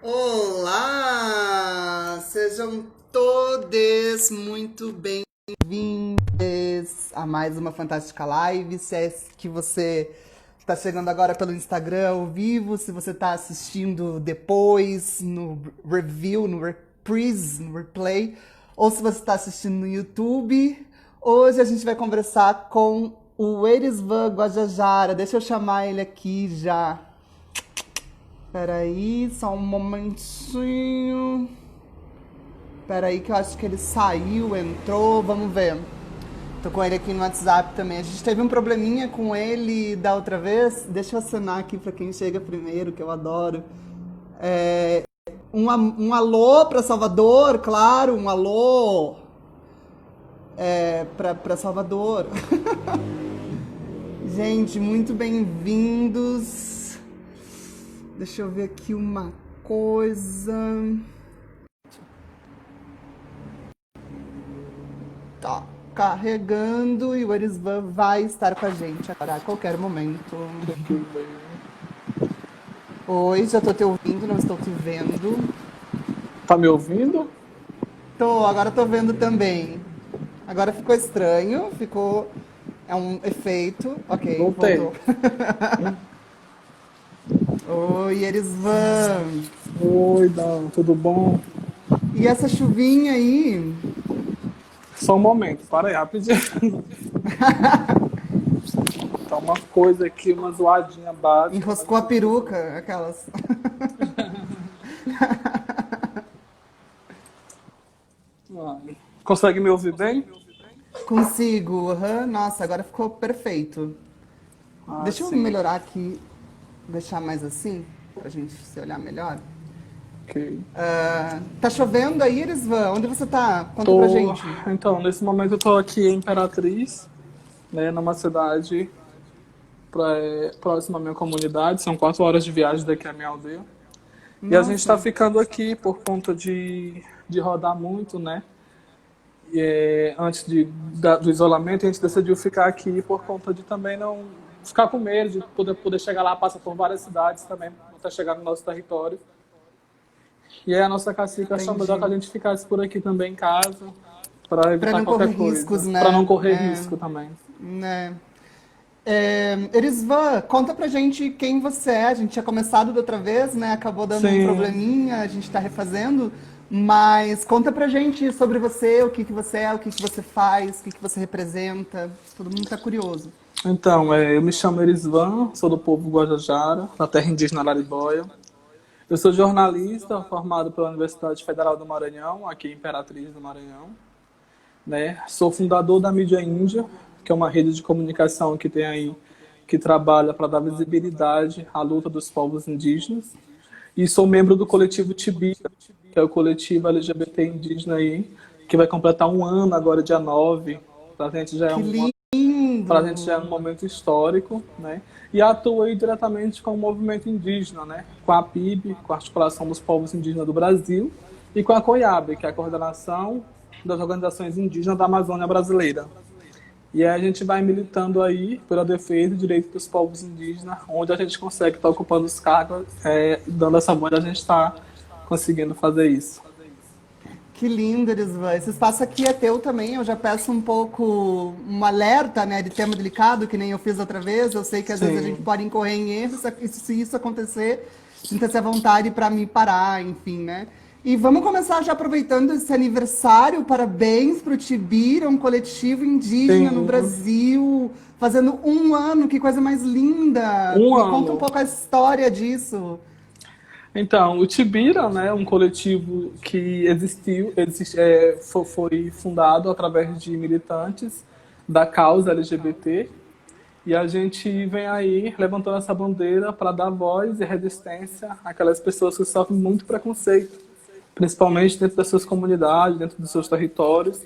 Olá! Sejam todos muito bem-vindos a mais uma fantástica live. Se é que você está chegando agora pelo Instagram ao vivo, se você está assistindo depois, no review, no reprise, no replay, ou se você está assistindo no YouTube, hoje a gente vai conversar com o Erisvan Guajajara. Deixa eu chamar ele aqui já. Peraí, só um momentinho. Peraí, que eu acho que ele saiu, entrou, vamos ver. Tô com ele aqui no WhatsApp também. A gente teve um probleminha com ele da outra vez. Deixa eu assinar aqui pra quem chega primeiro, que eu adoro. Um alô pra Salvador, claro, um alô pra Salvador. Gente, muito bem-vindos. Deixa eu ver aqui uma coisa. Tá carregando e o Erisvan vai estar com a gente agora a qualquer momento. Oi, já tô te ouvindo, não estou te vendo. Tá me ouvindo? Agora tô vendo também. Agora ficou estranho, ficou. É um efeito. Ok, Voltei. voltou. Oi, Erisvan. Oi, Dan, tudo bom? E essa chuvinha aí? Só um momento, para aí, rapidinho. Tá uma coisa aqui, uma zoadinha básica. Enroscou a peruca, aquelas. Consegue me ouvir bem? Consigo, aham. Nossa, agora ficou perfeito. Deixa eu Sim. melhorar aqui, deixar mais assim, pra gente se olhar melhor. Ok. Tá chovendo aí, Erisvan? Onde você tá? Conta pra gente. Então, nesse momento eu tô aqui em Imperatriz, né, numa cidade próxima à minha comunidade. São 4 horas de viagem daqui à minha aldeia. E a gente tá Nossa, ficando aqui por conta de rodar muito, né? Antes do isolamento, a gente decidiu ficar aqui por conta de também não ficar com medo de poder chegar lá, passar por várias cidades também, até chegar no nosso território. E aí a nossa cacique achou melhor que a entendi. gente ficasse por aqui também em casa, para Pra evitar não correr qualquer riscos, coisa, para não né? correr risco também. Né? Erisvan, conta pra gente quem você é. A gente tinha começado da outra vez, né? Acabou dando um Sim, probleminha, a gente tá refazendo. Mas conta pra gente sobre você, o que que você é, o que que você faz, o que que você representa. Todo mundo tá curioso. então, eu me chamo Erisvan, sou do povo Guajajara, da terra indígena Araribóia. Eu sou jornalista, formado pela Universidade Federal do Maranhão, aqui em Imperatriz do Maranhão. Né? Sou fundador da Mídia Índia, que é uma rede de comunicação que tem aí, que trabalha para dar visibilidade à luta dos povos indígenas. E sou membro do coletivo Tibira, que é o coletivo LGBT indígena aí, que vai completar um ano agora, dia 9. Para a gente já é Que para a gente já é um lindo! momento histórico, né? E atuo aí diretamente com o movimento indígena, né? Com a PIB, com a Articulação dos Povos Indígenas do Brasil, e com a COIAB, que é a Coordenação das Organizações Indígenas da Amazônia Brasileira. E aí a gente vai militando aí pela defesa e direito dos povos indígenas, onde a gente consegue estar ocupando os cargos, dando essa voz, a gente está conseguindo fazer isso. Que lindo, Erisvan. Esse espaço aqui é teu também. Eu já peço um pouco um alerta, né, de tema delicado, que nem eu fiz outra vez. Eu sei que às vezes a gente Sim, pode incorrer em erros. Se isso acontecer, sinta-se à vontade para me parar, enfim, né? E vamos começar já aproveitando esse aniversário. Parabéns para o Tibira, um coletivo indígena no tem Brasil, fazendo um ano. Que coisa mais linda! um Me conta um ano. pouco a história disso. Então, o Tibira, né, um coletivo que foi fundado através de militantes da causa LGBT, e a gente vem aí levantando essa bandeira para dar voz e resistência àquelas pessoas que sofrem muito preconceito, principalmente dentro das suas comunidades, dentro dos seus territórios,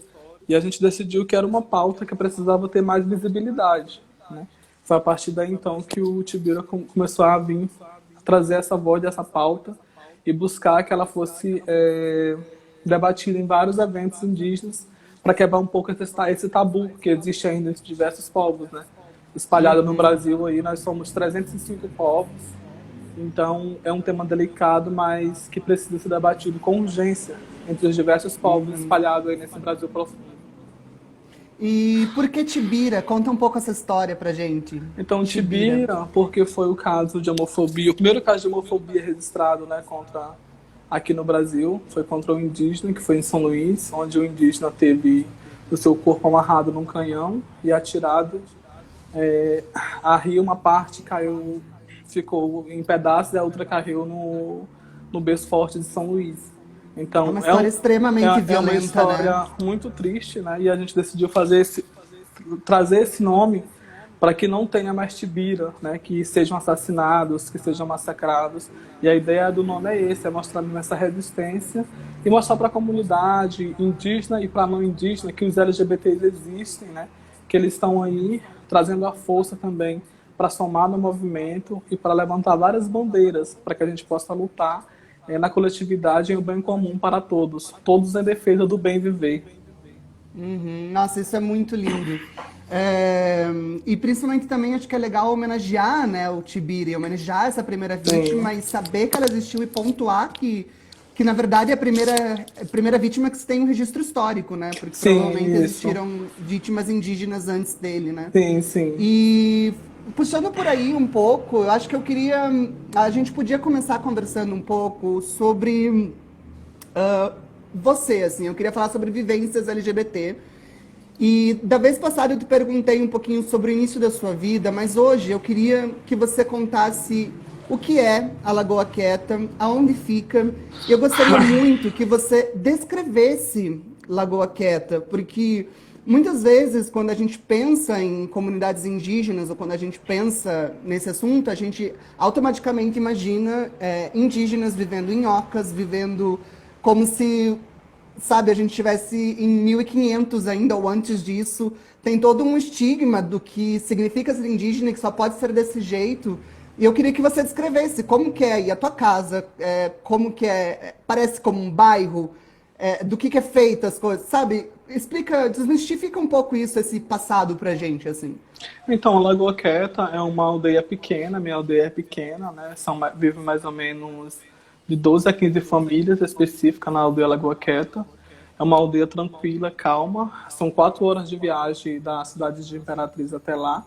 e a gente decidiu que era uma pauta que precisava ter mais visibilidade, né? Foi a partir daí então que o Tibira começou a vir trazer essa voz dessa pauta e buscar que ela fosse debatida em vários eventos indígenas para quebrar um pouco esse tabu que existe ainda entre diversos povos, né? Espalhado no Brasil aí, nós somos 305 povos, Então, é um tema delicado, mas que precisa ser debatido com urgência entre os diversos povos espalhados aí nesse Brasil profundo. E por que Tibira? Conta um pouco essa história pra gente. Então, Tibira, porque foi o caso de homofobia, o primeiro caso de homofobia registrado, né, aqui no Brasil, foi contra um indígena, que foi em São Luís, onde o indígena teve o seu corpo amarrado num canhão e atirado. Uma parte caiu, ficou em pedaços, e a outra caiu no berço forte de São Luís. Então, É uma história extremamente violenta, é uma história, né, muito triste, né? E a gente decidiu trazer esse nome para que não tenha mais Tibira, né? Que sejam assassinados, que sejam massacrados. E a ideia do nome é esse, é mostrar essa resistência e mostrar para a comunidade indígena e para a não indígena que os LGBTs existem, né? Que eles estão aí trazendo a força também para somar no movimento e para levantar várias bandeiras para que a gente possa lutar na coletividade e o bem comum para todos, todos em defesa do bem viver. Nossa, isso é muito lindo. E principalmente também acho que é legal homenagear, né, o Tibira, homenagear essa primeira vítima e saber que ela existiu e pontuar que na verdade é a primeira vítima que se tem um registro histórico, né? Porque provavelmente existiram vítimas indígenas antes dele, né? Sim. E puxando por aí um pouco, eu acho que a gente podia começar conversando um pouco sobre você, assim, eu queria falar sobre vivências LGBT. E da vez passada eu te perguntei um pouquinho sobre o início da sua vida, mas hoje eu queria que você contasse o que é a Lagoa Quieta, aonde fica. E eu gostaria muito que você descrevesse Lagoa Quieta, porque muitas vezes, quando a gente pensa em comunidades indígenas ou quando a gente pensa nesse assunto, a gente automaticamente imagina indígenas vivendo em ocas, vivendo como se, sabe, a gente estivesse em 1500 ainda ou antes disso. Tem todo um estigma do que significa ser indígena e que só pode ser desse jeito. E eu queria que você descrevesse como que é aí a tua casa, como que é, parece como um bairro, do que é feita as coisas, sabe? Explica, desmistifica um pouco isso, esse passado pra gente, assim. Então, a Lagoa Quieta é uma aldeia pequena, minha aldeia é pequena, né? Vivem mais ou menos de 12 a 15 famílias específicas na aldeia Lagoa Quieta. É uma aldeia tranquila, calma. São 4 horas de viagem da cidade de Imperatriz até lá.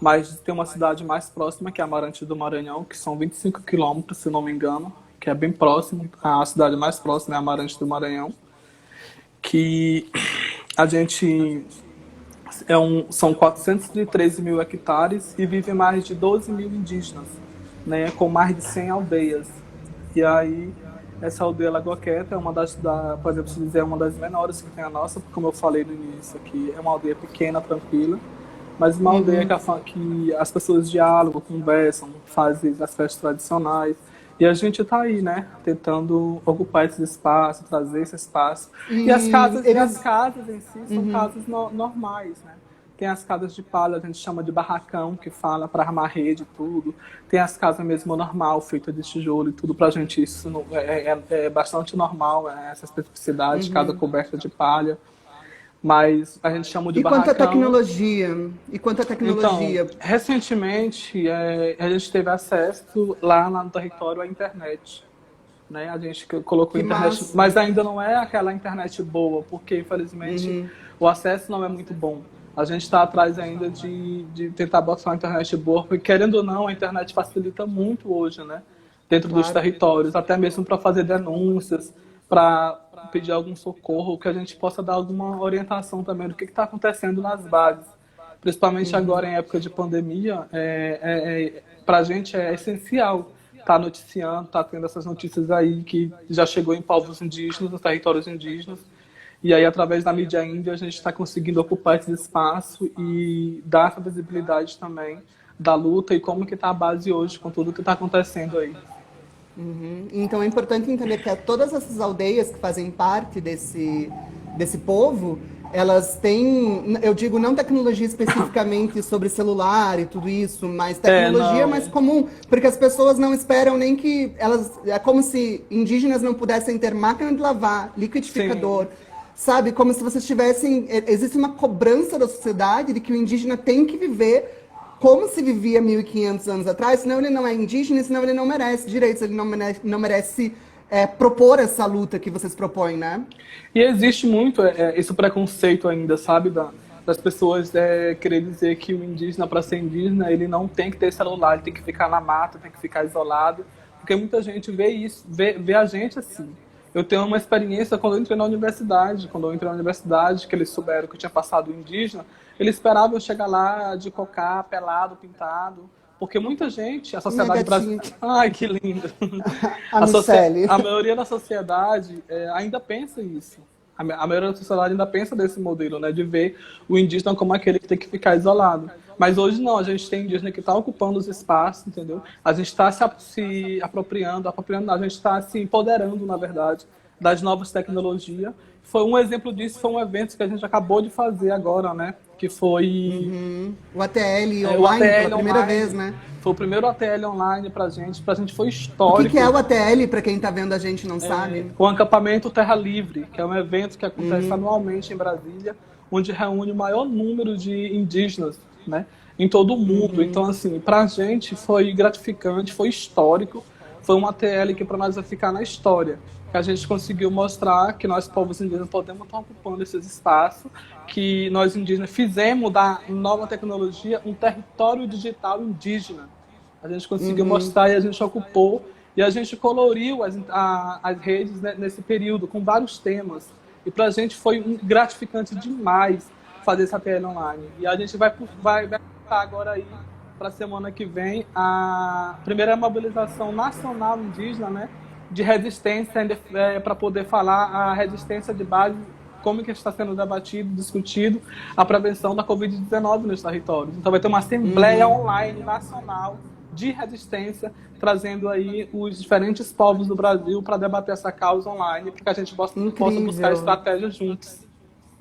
Mas tem uma cidade mais próxima, que é Amarante do Maranhão, que são 25 quilômetros, se não me engano, que é bem próximo. A cidade mais próxima é Amarante do Maranhão. Que a gente são 413 mil hectares e vivem mais de 12 mil indígenas, né, com mais de 100 aldeias. E aí, essa aldeia Lagoa Quieta é uma por exemplo, se dizer, é uma das menores que tem a nossa, porque, como eu falei no início aqui, é uma aldeia pequena, tranquila, mas uma aldeia que as pessoas dialogam, conversam, fazem as festas tradicionais. E a gente está aí, né, tentando ocupar esse espaço, trazer esse espaço. E as casas em si são casas normais, né? Tem as casas de palha, a gente chama de barracão, que fala para armar rede e tudo. Tem as casas mesmo normal, feitas de tijolo e tudo. Pra gente isso é bastante normal, essa especificidade, casa coberta de palha. Mas a gente chama de barracão. E quanto à tecnologia? Então, recentemente, a gente teve acesso lá no território à internet. Né? A gente colocou a internet, mas ainda não é aquela internet boa, porque, infelizmente, o acesso não é muito bom. A gente está atrás ainda de tentar botar uma internet boa, porque, querendo ou não, a internet facilita muito hoje, né? Dentro dos territórios, até mesmo para fazer denúncias, para pedir algum socorro, que a gente possa dar alguma orientação também do que está acontecendo nas bases. Principalmente agora em época de pandemia, para a gente é essencial estar noticiando, estar tendo essas notícias aí que já chegou em povos indígenas, nos territórios indígenas. E aí, através da mídia índia, a gente está conseguindo ocupar esse espaço e dar essa visibilidade também da luta e como que está a base hoje com tudo que está acontecendo aí. Então é importante entender que todas essas aldeias que fazem parte desse povo, elas têm, eu digo, não tecnologia especificamente sobre celular e tudo isso, mas tecnologia mais comum, porque as pessoas não esperam nem que é como se indígenas não pudessem ter máquina de lavar, liquidificador, sabe? Como se vocês tivessem, existe uma cobrança da sociedade de que o indígena tem que viver como se vivia 1.500 anos atrás, senão ele não é indígena, senão ele não merece direitos, ele não merece propor essa luta que vocês propõem, né? E existe muito esse preconceito ainda, sabe, das pessoas querer dizer que o indígena, para ser indígena, ele não tem que ter celular, ele tem que ficar na mata, tem que ficar isolado, porque muita gente vê isso, vê a gente assim. Eu tenho uma experiência quando eu entrei na universidade. Quando eu entrei na universidade, que eles souberam que eu tinha passado o indígena, eles esperavam eu chegar lá de cocá, pelado, pintado. Porque muita gente, a sociedade brasileira... Ai, que lindo! A maioria da sociedade ainda pensa isso. A maioria da sociedade ainda pensa desse modelo, né? De ver o indígena como aquele que tem que ficar isolado. Mas hoje não, a gente tem indígena que está ocupando os espaços, entendeu? A gente está se apropriando não, a gente está se empoderando, na verdade, das novas tecnologias. Foi um exemplo disso, foi um evento que a gente acabou de fazer agora, né? Que foi... O ATL online, pela primeira vez, né? Foi o primeiro ATL online pra gente foi histórico. O que é o ATL, para quem tá vendo a gente não sabe? O Acampamento Terra Livre, que é um evento que acontece anualmente em Brasília, onde reúne o maior número de indígenas, né, em todo o mundo. Então, assim, pra gente foi gratificante, foi histórico, foi um ATL que para nós vai ficar na história. Que a gente conseguiu mostrar que nós, povos indígenas, podemos estar ocupando esses espaços, que nós indígenas fizemos da nova tecnologia um território digital indígena. A gente conseguiu mostrar e a gente ocupou, e a gente coloriu as redes, né, nesse período, com vários temas. E para a gente foi gratificante demais fazer essa ATL online. E a gente vai agora aí, para a semana que vem, a primeira mobilização nacional indígena, né, de resistência, para poder falar a resistência de base, como que está sendo debatido, discutido a prevenção da Covid-19 nos territórios. Então vai ter uma assembleia online nacional de resistência, trazendo aí os diferentes povos do Brasil para debater essa causa online, para que a gente possa buscar estratégias juntos.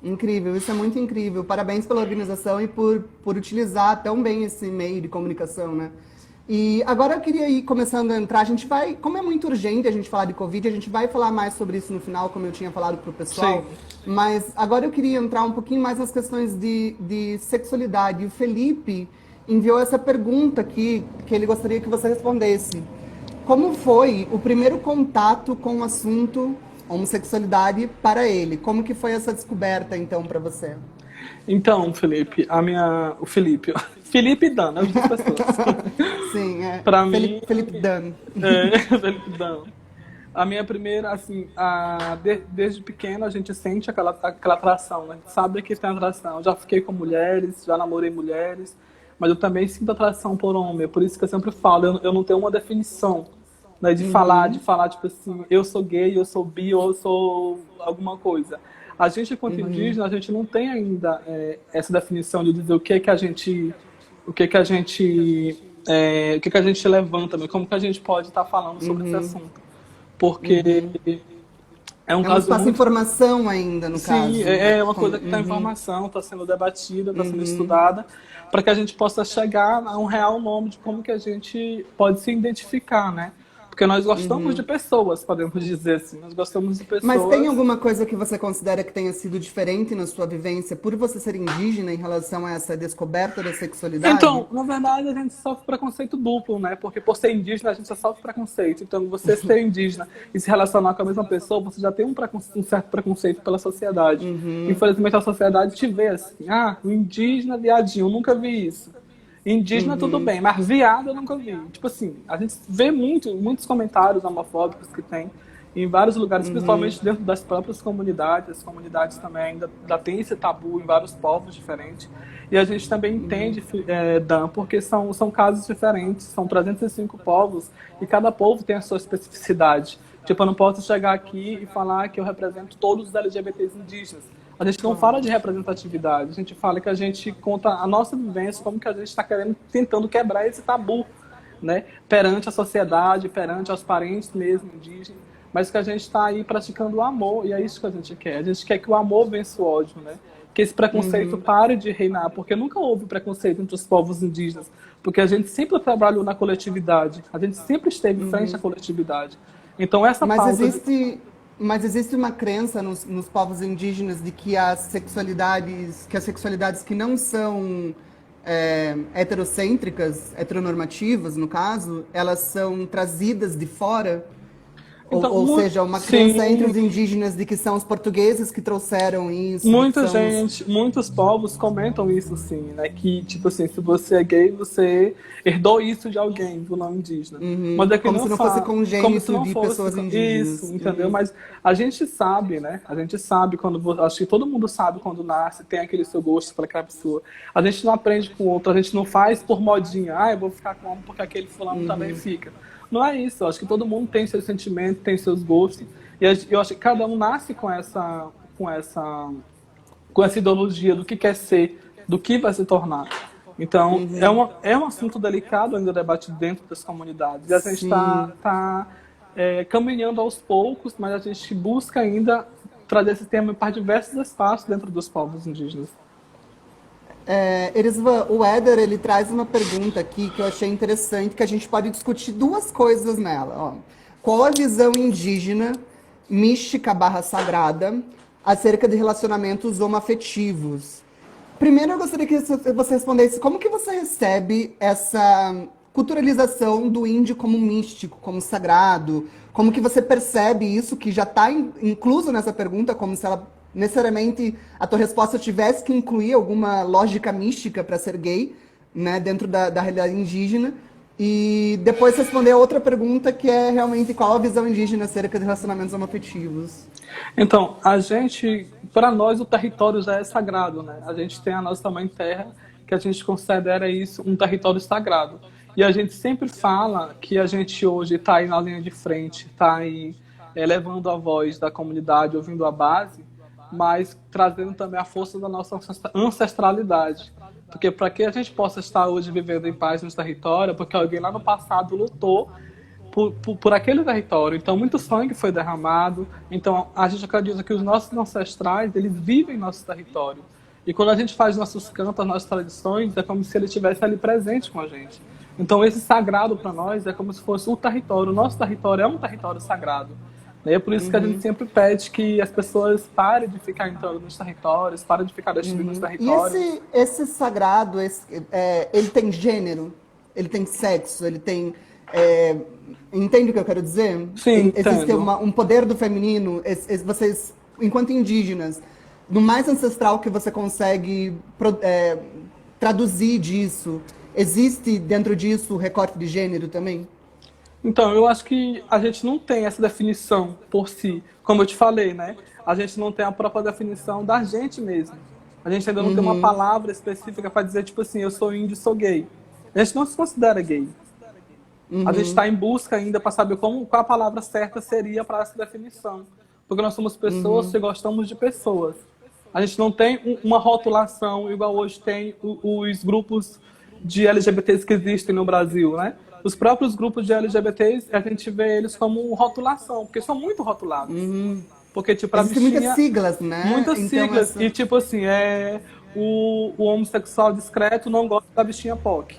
Incrível, isso é muito incrível. Parabéns pela organização e por utilizar tão bem esse meio de comunicação, né? E agora eu queria ir começando a entrar, a gente vai, como é muito urgente a gente falar de Covid, a gente vai falar mais sobre isso no final, como eu tinha falado pro pessoal. Sim. Mas agora eu queria entrar um pouquinho mais nas questões de sexualidade. E o Felipe enviou essa pergunta aqui, que ele gostaria que você respondesse. Como foi o primeiro contato com o assunto homossexualidade para ele? Como que foi essa descoberta, então, para você? Então, Felipe, o Felipe Dan, as duas pessoas. Sim, Pra Felipe Dan. Felipe Dan. A minha primeira, assim, desde pequeno a gente sente aquela atração, né? A gente sabe que tem atração. Eu já fiquei com mulheres, já namorei mulheres, mas eu também sinto atração por homem. É por isso que eu sempre falo, eu não tenho uma definição, né, de falar, tipo assim, eu sou gay, eu sou bi, ou eu sou alguma coisa. A gente, enquanto indígena, a gente não tem ainda essa definição de dizer o que a gente levanta, como que a gente pode estar falando sobre esse assunto. Porque é um caso muito... informação ainda, no caso. Sim, é uma coisa que está em formação, está sendo debatida, está sendo estudada, para que a gente possa chegar a um real nome de como que a gente pode se identificar, né? Porque nós gostamos de pessoas, podemos dizer assim. Nós gostamos de pessoas... Mas tem alguma coisa que você considera que tenha sido diferente na sua vivência por você ser indígena em relação a essa descoberta da sexualidade? Então, na verdade, a gente sofre preconceito duplo, né? Porque por ser indígena, a gente já sofre preconceito. Então, você ser indígena e se relacionar com a mesma pessoa, você já tem um certo preconceito pela sociedade. Infelizmente, a sociedade te vê assim. O indígena, viadinho, eu nunca vi isso. Indígena, tudo bem, mas viado eu nunca vi. Tipo assim, a gente vê muitos comentários homofóbicos que tem em vários lugares, principalmente dentro das próprias comunidades. As comunidades também ainda têm esse tabu em vários povos diferentes. E a gente também entende, Dan, porque são casos diferentes, são 305 povos e cada povo tem a sua especificidade. Tipo, eu não posso chegar aqui e falar que eu represento todos os LGBTs indígenas. A gente não fala de representatividade, a gente fala que a gente conta a nossa vivência, como que a gente está tentando quebrar esse tabu, né? Perante a sociedade, perante aos parentes mesmo indígenas, mas que a gente está aí praticando o amor, e é isso que a gente quer. A gente quer que o amor vença o ódio, né? Que esse preconceito pare de reinar, porque nunca houve preconceito entre os povos indígenas, porque a gente sempre trabalhou na coletividade, a gente sempre esteve frente à coletividade. Então essa Mas existe uma crença nos povos indígenas de que as sexualidades que não são heterocêntricas, heteronormativas, no caso, elas são trazidas de fora? Então, Ou seja, uma crença entre sim, os indígenas de que são os portugueses que trouxeram isso, de que muita são os... gente, muitos povos comentam isso sim, né? Que, tipo assim, se você é gay, você herdou isso de alguém do não indígena. Mas Uhum. é que Como não se não fosse fala, como se congênito não de fosse pessoas isso, indígenas. entendeu? Uhum. Mas a gente sabe, né? A gente sabe quando, acho que todo mundo sabe quando nasce, tem aquele seu gosto para aquela pessoa. A gente não aprende com o outro, a gente não faz por modinha. Ah, eu vou ficar com um porque aquele fulano também fica. Não é isso, eu acho que todo mundo tem seus sentimentos, tem seus gostos. E eu acho que cada um nasce com essa, com essa ideologia do que quer ser, do que vai se tornar. Então, é um assunto delicado ainda debatido dentro das comunidades. E a gente Sim. caminhando aos poucos, mas a gente busca ainda trazer esse tema para diversos espaços dentro dos povos indígenas. Erisvan, o Éder, ele traz uma pergunta aqui que eu achei interessante, que a gente pode discutir duas coisas nela. Ó. Qual a visão indígena, mística barra sagrada, acerca de relacionamentos homoafetivos? Primeiro, eu gostaria que você respondesse como que você recebe essa culturalização do índio como místico, como sagrado? Como que você percebe isso, que já está incluso nessa pergunta, como se ela necessariamente a tua resposta tivesse que incluir alguma lógica mística para ser gay, né, dentro da realidade indígena? E depois responder a outra pergunta, que é realmente qual a visão indígena acerca de relacionamentos homoafetivos. Então, a gente, para nós, o território já é sagrado, né? A gente tem a nossa mãe terra, que a gente considera isso um território sagrado. E a gente sempre fala que a gente hoje está aí na linha de frente, está aí levando a voz da comunidade, ouvindo a base, mas trazendo também a força da nossa ancestralidade. Porque para que a gente possa estar hoje vivendo em paz no território, porque alguém lá no passado lutou por aquele território. Então, muito sangue foi derramado. Então, a gente acredita que os nossos ancestrais, eles vivem em nosso território. E quando a gente faz nossos cantos, nossas tradições, é como se ele estivesse ali presente com a gente. Então, esse sagrado para nós é como se fosse o território. O nosso território é um território sagrado. E é por isso que a gente sempre pede que as pessoas parem de ficar entrando nos territórios, parem de ficar destruindo os E territórios. esse sagrado, ele tem gênero, ele tem sexo, ele tem. é, Entende o que eu quero dizer? Sim, Existe entendo. um poder do feminino, vocês, enquanto indígenas, no mais ancestral que você consegue traduzir disso, existe dentro disso o recorte de gênero também? Então, eu acho que a gente não tem essa definição por si. Como eu te falei, né? A gente não tem a própria definição da gente mesmo. A gente ainda não tem uma palavra específica para dizer, tipo assim, eu sou índio, sou gay. A gente não se considera gay. A gente está em busca ainda para saber qual a palavra certa seria para essa definição. Porque nós somos pessoas que gostamos de pessoas. A gente não tem uma rotulação igual hoje tem os grupos de LGBTs que existem no Brasil, né? Os próprios grupos de LGBTs, a gente vê eles como rotulação, porque são muito rotulados. Porque, tipo, a Existem muitas bichinha... siglas, né? Muitas Então, siglas. essa. E, tipo assim, o homossexual discreto não gosta da bichinha POC.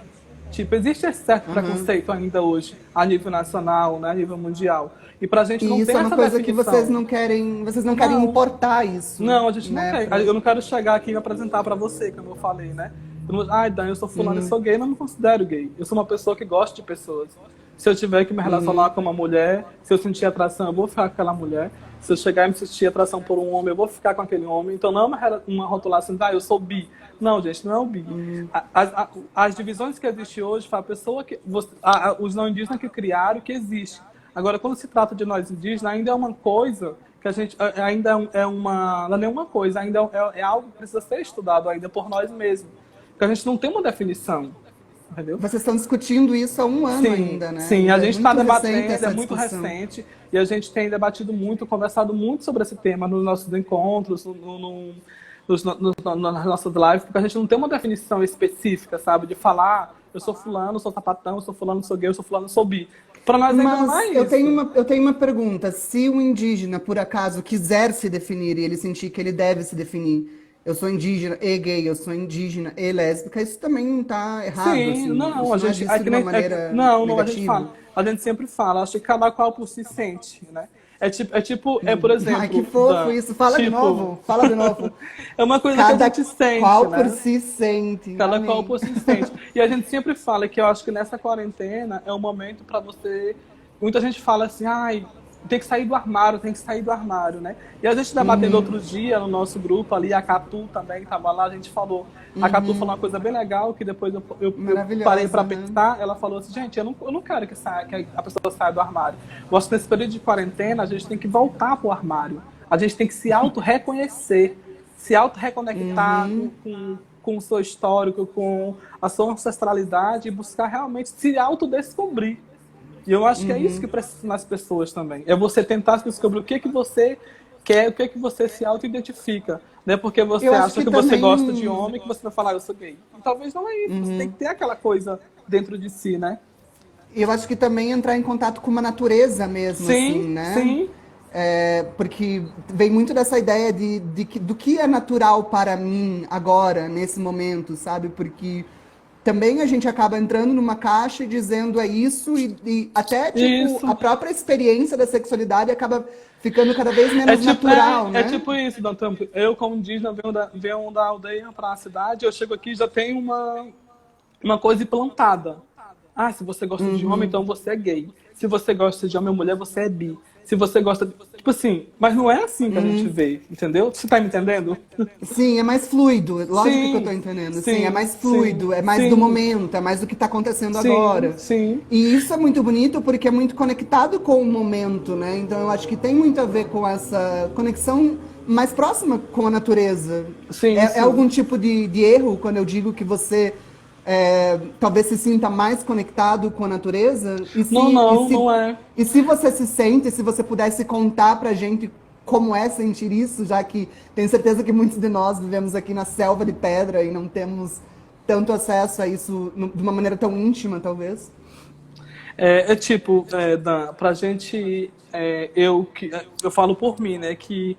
Tipo, existe esse certo preconceito ainda hoje, a nível nacional, né, a nível mundial. E pra gente E não isso tem é uma essa coisa que definição. vocês não querem Não, importar isso, não, a gente não né? quer. Eu não quero chegar aqui e me apresentar pra você, como eu falei, né? Ai, Dan, eu sou fulano, eu sou gay, mas não me considero gay. Eu sou uma pessoa que gosta de pessoas. Se eu tiver que me relacionar com uma mulher, se eu sentir atração, eu vou ficar com aquela mulher. Se eu chegar e me sentir atração por um homem, eu vou ficar com aquele homem. Então não é uma rotulação de, eu sou bi. Não, gente, não é o bi. As divisões que existem hoje, foi a pessoa que... os não indígenas que criaram, que existe. Agora, quando se trata de nós indígenas, ainda é uma coisa que a gente... Ainda é uma... Não é uma coisa, ainda é algo que precisa ser estudado ainda por nós mesmos. Porque a gente não tem uma definição, entendeu? Vocês estão discutindo isso há um ano Sim, ainda, né? sim, a Ainda é gente está muito recente debatendo, é essa muito discussão. recente, e a gente tem debatido muito, conversado muito sobre esse tema nos nossos encontros, nas nossas lives, porque a gente não tem uma definição específica, sabe? De falar, eu sou fulano, sou sapatão, eu sou fulano, sou gay, eu sou fulano, sou bi. Para nós ainda não é Mas isso. eu tenho uma pergunta. Se o indígena, por acaso, quiser se definir e ele sentir que ele deve se definir, eu sou indígena e gay, eu sou indígena e lésbica, isso também não está errado, Sim, assim. não, Isso a não é gente. É visto que de uma nem, maneira não, não, a gente fala. negativa. a gente sempre fala, acho que cada qual por si sente, né? Por exemplo... Ai, que fofo Dan, isso. Fala de novo. Fala de novo. é uma coisa que a Cada gente sente, qual né? por si sente. Cada qual Amém. por si sente. E a gente sempre fala que eu acho que nessa quarentena é um momento para você. Muita gente fala assim, ai, tem que sair do armário, tem que sair do armário, né? E a gente debatendo outro dia no nosso grupo ali, a Catu também estava lá, a gente falou. A Catu falou uma coisa bem legal, que depois eu parei para Maravilhosa, né? pensar. Ela falou assim, gente, eu não quero que a pessoa saia do armário. Eu acho que nesse período de quarentena a gente tem que voltar pro armário. A gente tem que se auto-reconhecer, se auto-reconectar com o seu histórico, com a sua ancestralidade e buscar realmente se autodescobrir. E eu acho que é isso que precisa nas pessoas também. É você tentar se descobrir o que você quer, o que você se auto-identifica. Não é porque você Eu acho acha que também. você gosta de homem que você vai falar, eu sou gay. E talvez não é isso. Você tem que ter aquela coisa dentro de si, né? Eu acho que também entrar em contato com uma natureza mesmo, assim, Sim, né? sim. Porque vem muito dessa ideia do que é natural para mim agora, nesse momento, sabe? Porque também a gente acaba entrando numa caixa e dizendo é isso, e até, tipo, a Isso. própria experiência da sexualidade acaba ficando cada vez menos natural, É né? tipo isso, Dantan. Eu, como indígena, venho da aldeia para a cidade, eu chego aqui e já tem uma coisa implantada. Ah, se você gosta de homem, então você é gay. Se você gosta de homem ou mulher, você é bi. Se você gosta de... Tipo assim, mas não é assim que a gente vê, entendeu? Você tá me entendendo? Sim, é mais fluido, lógico que eu tô Sim, entendendo. Sim, é sim, mais sim, fluido, é mais do sim, momento, é mais do que tá acontecendo sim, agora. sim, E isso é muito bonito porque é muito conectado com o momento, né? Então eu acho que tem muito a ver com essa conexão mais próxima com a natureza. sim, É sim. algum tipo de erro quando eu digo que você talvez se sinta mais conectado com a natureza? Não, não, não é. E se você se sente, se você pudesse contar pra gente como é sentir isso, já que tenho certeza que muitos de nós vivemos aqui na selva de pedra e não temos tanto acesso a isso de uma maneira tão íntima, talvez. Dan, pra gente, eu falo por mim, né, que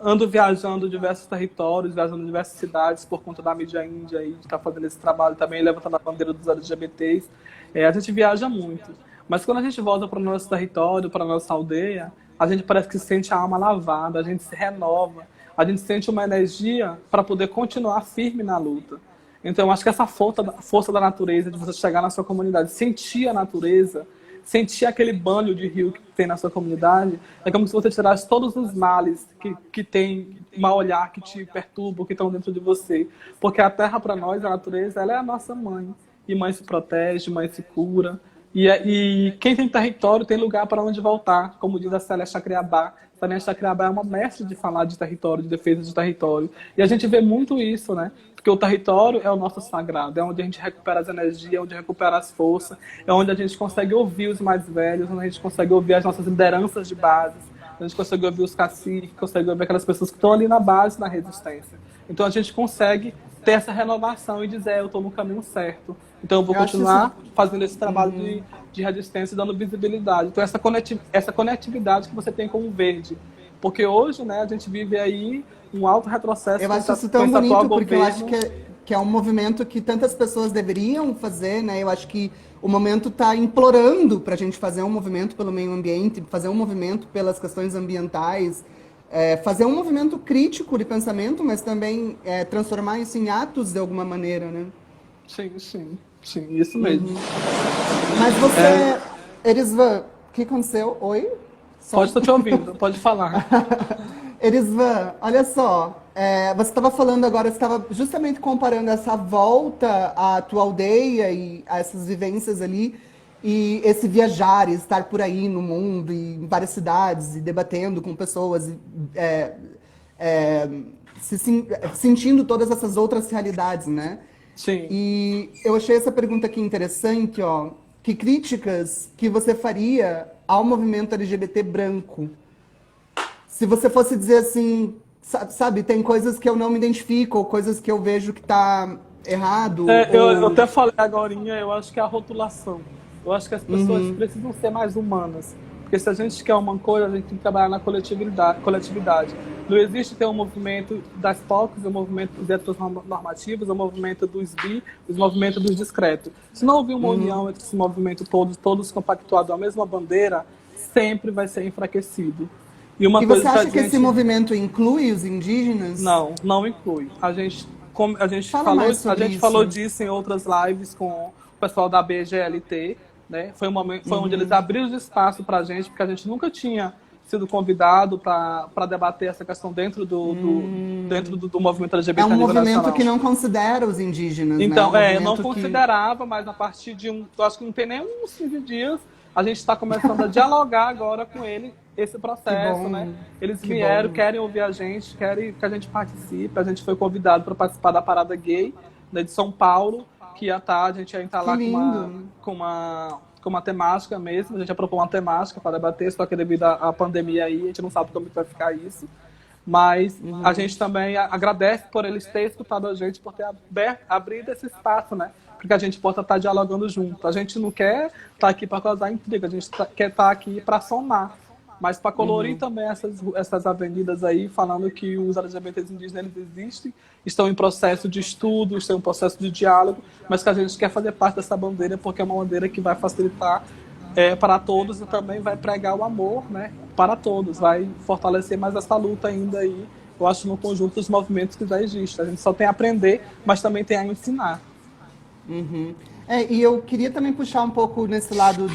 ando viajando diversos territórios, viajando diversas cidades por conta da mídia índia aí, de estar fazendo esse trabalho também, levantando a bandeira dos LGBTs. A gente viaja muito. Mas quando a gente volta para o nosso território, para a nossa aldeia, a gente parece que sente a alma lavada, a gente se renova, a gente sente uma energia para poder continuar firme na luta. Então, eu acho que essa força da natureza, de você chegar na sua comunidade, sentir a natureza, sentir aquele banho de rio que tem na sua comunidade, é como se você tirasse todos os males que tem, mau olhar, que te perturbam, que estão dentro de você. Porque a terra, para nós, a natureza, ela é a nossa mãe. E mãe se protege, mãe se cura. E quem tem território tem lugar para onde voltar, como diz a Célia Chacriabá. Célia Chacriabá é uma mestre de falar de território, de defesa de território. E a gente vê muito isso, né? Porque o território é o nosso sagrado, é onde a gente recupera as energias, onde recupera as forças, é onde a gente consegue ouvir os mais velhos, onde a gente consegue ouvir as nossas lideranças de base, onde a gente consegue ouvir os caciques, consegue ouvir aquelas pessoas que estão ali na base da resistência. Então a gente consegue ter essa renovação e dizer, eu estou no caminho certo. Então eu vou Eu acho continuar isso. fazendo esse trabalho de resistência e dando visibilidade. Então essa conectividade que você tem com o verde. Porque hoje, né, a gente vive aí um alto retrocesso Eu acho isso com tão esse atual bonito porque eu acho governo. que é um movimento que tantas pessoas deveriam fazer, né? Eu acho que o momento está implorando para a gente fazer um movimento pelo meio ambiente, fazer um movimento pelas questões ambientais, fazer um movimento crítico de pensamento, mas também transformar isso em atos de alguma maneira, né? Sim, sim, sim, isso mesmo. Mas É, você, Erisvan, o que aconteceu? Oi? pode Som? estar te ouvindo, pode falar. Erisvan, olha só, você estava falando agora, você estava justamente comparando essa volta à tua aldeia e a essas vivências ali, e esse viajar, e estar por aí no mundo, e em várias cidades, e debatendo com pessoas, e, é, sentindo todas essas outras realidades, né? Sim. E eu achei essa pergunta aqui interessante, ó. Que críticas que você faria ao movimento LGBT branco? Se você fosse dizer assim, sabe, tem coisas que eu não me identifico, ou coisas que eu vejo que tá errado, Eu ou... até falei agorinha, eu acho que é a rotulação. Eu acho que as pessoas precisam ser mais humanas. Porque se a gente quer uma coisa, a gente tem que trabalhar na coletividade. Não existe ter um movimento das POCs, o movimento dos heteronormativos, o movimento dos bi, o movimento dos discretos. Se não houver uma união entre esse movimento todos compactuados à mesma bandeira, sempre vai ser enfraquecido. E você acha que esse movimento inclui os indígenas? Não, não inclui. A gente falou disso em outras lives com o pessoal da BGLT, né? Foi onde eles abriram espaço para a gente, porque a gente nunca tinha sido convidado para debater essa questão dentro do movimento LGBT. É um movimento que não considera os indígenas, então, né? Eu não considerava, mas a partir de eu acho que não tem nem uns 15 dias, a gente está começando a dialogar agora com ele esse processo, né? Eles vieram, querem ouvir a gente, querem que a gente participe. A gente foi convidado para participar da Parada Gay, né, de São Paulo, que a gente ia estar lá com uma temática mesmo. A gente ia propor uma temática para debater, só que devido à pandemia aí, a gente não sabe como vai ficar isso. Mas a gente também agradece por eles terem escutado a gente, por ter abrido esse espaço, né? Porque a gente possa estar dialogando junto. A gente não quer estar aqui para causar intriga, a gente quer estar aqui para somar. Mas para colorir também essas avenidas aí, falando que os LGBTs indígenas eles existem, estão em processo de estudo, estão em processo de diálogo, mas que a gente quer fazer parte dessa bandeira porque é uma bandeira que vai facilitar para todos e também vai pregar o amor, né, para todos, vai fortalecer mais essa luta ainda aí, eu acho, no conjunto dos movimentos que já existem. A gente só tem a aprender, mas também tem a ensinar. E eu queria também puxar um pouco nesse lado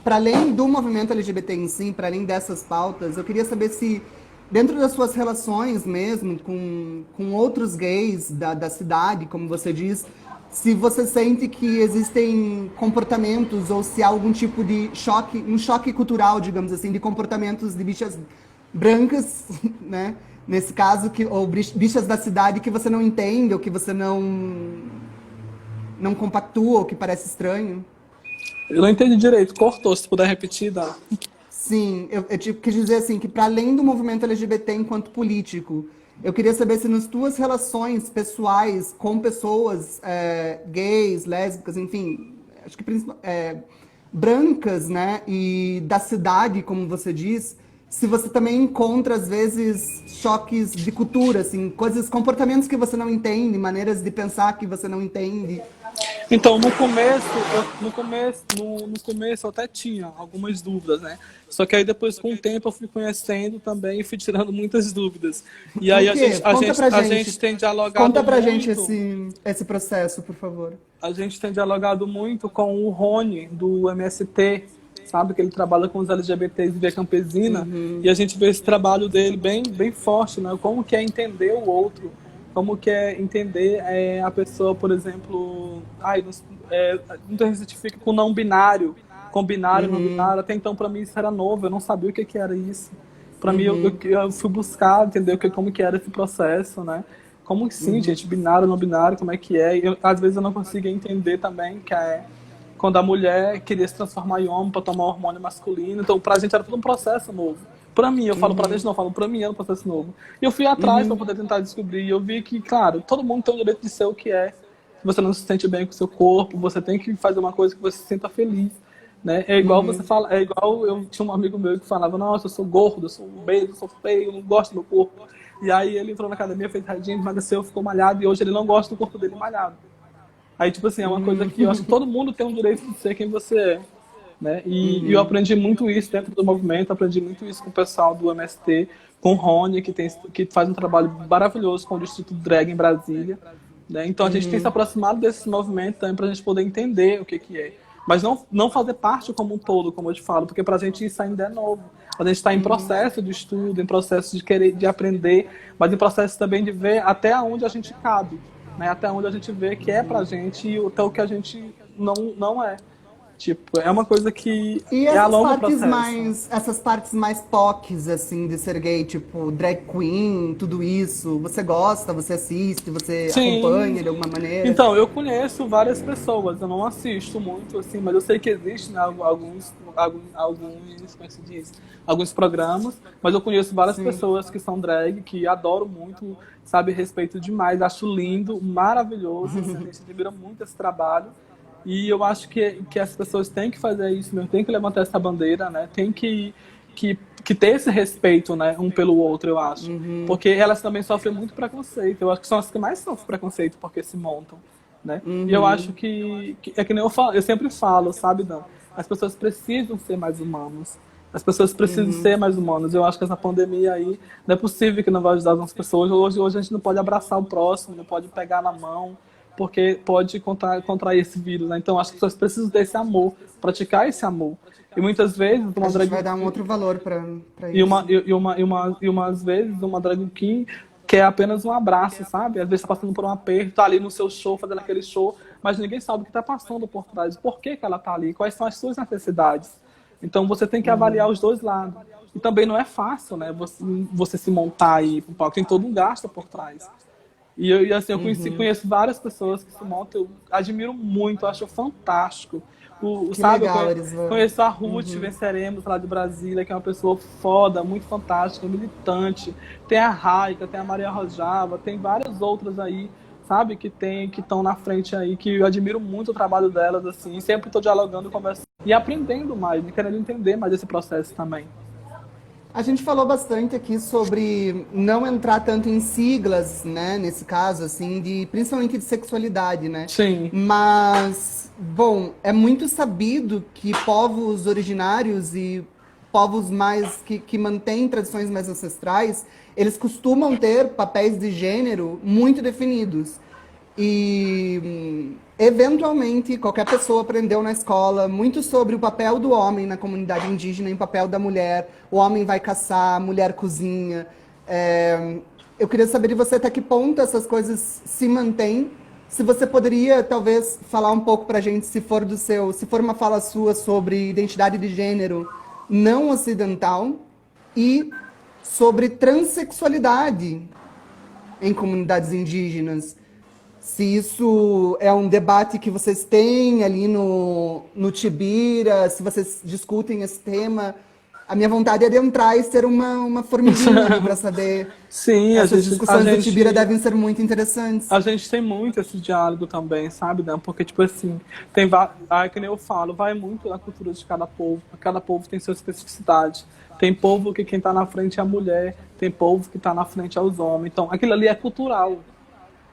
para além do movimento LGBT em si, para além dessas pautas, eu queria saber se, dentro das suas relações mesmo com outros gays da cidade, como você diz, se você sente que existem comportamentos ou se há algum tipo de um choque cultural, digamos assim, de comportamentos de bichas brancas, né? Nesse caso, ou bichas da cidade que você não entende, ou que você não compactua, ou que parece estranho. Eu não entendi direito, cortou, se puder repetir, dá. Sim, eu quis dizer assim, que para além do movimento LGBT enquanto político, eu queria saber se nas tuas relações pessoais com pessoas gays, lésbicas, enfim, acho que brancas, né, e da cidade, como você diz, se você também encontra, às vezes, choques de cultura, assim, comportamentos que você não entende, maneiras de pensar que você não entende. Então, no começo eu até tinha algumas dúvidas, né? Só que aí depois, com o tempo, eu fui conhecendo também e fui tirando muitas dúvidas. E aí a gente tem dialogado Conta pra muito, gente esse processo, por favor. A gente tem dialogado muito com o Rony, do MST, sabe? Que ele trabalha com os LGBTs via Campesina. E a gente vê esse trabalho dele bem forte, né? Como que é entender o outro. Como que é entender a pessoa, por exemplo, não identifica com não binário, com binário, não binário. Até então, para mim, isso era novo, eu não sabia o que era isso. Para mim, eu fui buscar entender como que era esse processo, né? Como sim, gente, binário, não binário, como é que é. Às vezes eu não conseguia entender também que quando a mulher queria se transformar em homem para tomar hormônio masculino. Então, pra gente era todo um processo novo. Pra mim, eu falo pra gente, não, eu falo pra mim, é um processo novo. E eu fui atrás pra poder tentar descobrir. E eu vi que, claro, todo mundo tem o direito de ser o que é. Se você não se sente bem com o seu corpo, você tem que fazer uma coisa que você se sinta feliz. Né? É igual você fala, eu tinha um amigo meu que falava, nossa, eu sou gordo, eu sou obeso, eu sou feio, eu não gosto do meu corpo. E aí ele entrou na academia, fez radinho, emagreceu, ficou malhado, e hoje ele não gosta do corpo dele malhado. Aí, tipo assim, é uma coisa que eu acho que todo mundo tem o direito de ser quem você é. Né? E eu aprendi muito isso dentro do movimento, aprendi muito isso com o pessoal do MST, com o Rony, que faz um trabalho maravilhoso com o Distrito Drag em Brasília. Né? Então a gente tem se aproximado desse movimento também para a gente poder entender o que é. Mas não fazer parte como um todo, como eu te falo, porque para a gente isso ainda é novo. A gente está em processo de estudo, em processo de aprender, mas em processo também de ver até onde a gente cabe, né? Até onde a gente vê que é pra gente e até o que a gente não é. Tipo, é uma coisa que é a longo processo. Essas partes mais POCs, assim, de ser gay, tipo, drag queen, tudo isso, você gosta, você assiste, você acompanha de alguma maneira? Então, eu conheço várias pessoas, eu não assisto muito, assim, mas eu sei que existem, né, alguns, como se diz, alguns programas, mas eu conheço várias pessoas que são drag, que adoro muito, sabe, respeito demais, acho lindo, maravilhoso, assim, a gente admira muito esse trabalho. E eu acho que as pessoas têm que fazer isso mesmo, têm que levantar essa bandeira, né? Tem que ter esse respeito, né, um pelo outro, eu acho. Porque elas também sofrem muito preconceito. Eu acho que são as que mais sofrem preconceito porque se montam, né? E eu acho que é que nem eu sempre falo, sabe, Dan? As pessoas precisam ser mais humanas. As pessoas precisam ser mais humanas. Eu acho que essa pandemia aí não é possível que não vai ajudar as pessoas. Hoje a gente não pode abraçar o próximo, não pode pegar na mão, porque pode contrair esse vírus, né? Então, acho que as pessoas precisam desse amor, praticar esse amor. E muitas vezes A uma gente drag vai dar um outro valor pra e isso. umas vezes uma drag queen quer apenas um abraço, sabe? Às vezes tá passando por um aperto, tá ali no seu show, fazendo aquele show, mas ninguém sabe o que tá passando por trás, por que que ela tá ali, quais são as suas necessidades. Então você tem que avaliar os dois lados. E também não é fácil, né? Você se montar aí pro palco, tem todo um gasto por trás. E assim, eu conheço várias pessoas que se montam, eu admiro muito, eu acho fantástico. Que Sabe, legal, Erisvan. conheço a Ruth Venceremos lá de Brasília, que é uma pessoa foda, muito fantástica, militante. Tem a Raika, tem a Maria Rojava, tem várias outras aí, sabe, que estão na frente aí, que eu admiro muito o trabalho delas, assim, e sempre estou dialogando, conversando e aprendendo mais, querendo entender mais esse processo também. A gente falou bastante aqui sobre não entrar tanto em siglas, né, nesse caso, assim, principalmente de sexualidade, né? Sim. Mas, bom, é muito sabido que povos originários e povos mais que mantêm tradições mais ancestrais, eles costumam ter papéis de gênero muito definidos. E, eventualmente, qualquer pessoa aprendeu na escola muito sobre o papel do homem na comunidade indígena e o papel da mulher. O homem vai caçar, a mulher cozinha. Eu queria saber de você até que ponto essas coisas se mantêm. Se você poderia, talvez, falar um pouco pra gente, se for uma fala sua sobre identidade de gênero não ocidental e sobre transexualidade em comunidades indígenas. Se isso é um debate que vocês têm ali no Tibira, se vocês discutem esse tema. A minha vontade é de entrar e ser uma formiguinha ali para saber. Sim, Essas discussões do Tibira devem ser muito interessantes. A gente tem muito esse diálogo também, sabe, Dan? Porque, tipo assim, que nem eu falo, vai muito da cultura de cada povo tem sua especificidade. Tem povo que quem tá na frente é a mulher, tem povo que tá na frente é os homens. Então, aquilo ali é cultural.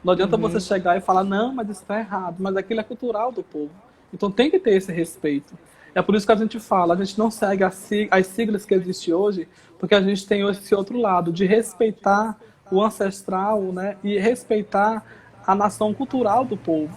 Não adianta você chegar e falar, não, mas isso está errado. Mas aquilo é cultural do povo. Então tem que ter esse respeito. É por isso que a gente fala, a gente não segue as siglas que existem hoje, porque a gente tem esse outro lado, de respeitar o ancestral, né? E respeitar a nação cultural do povo.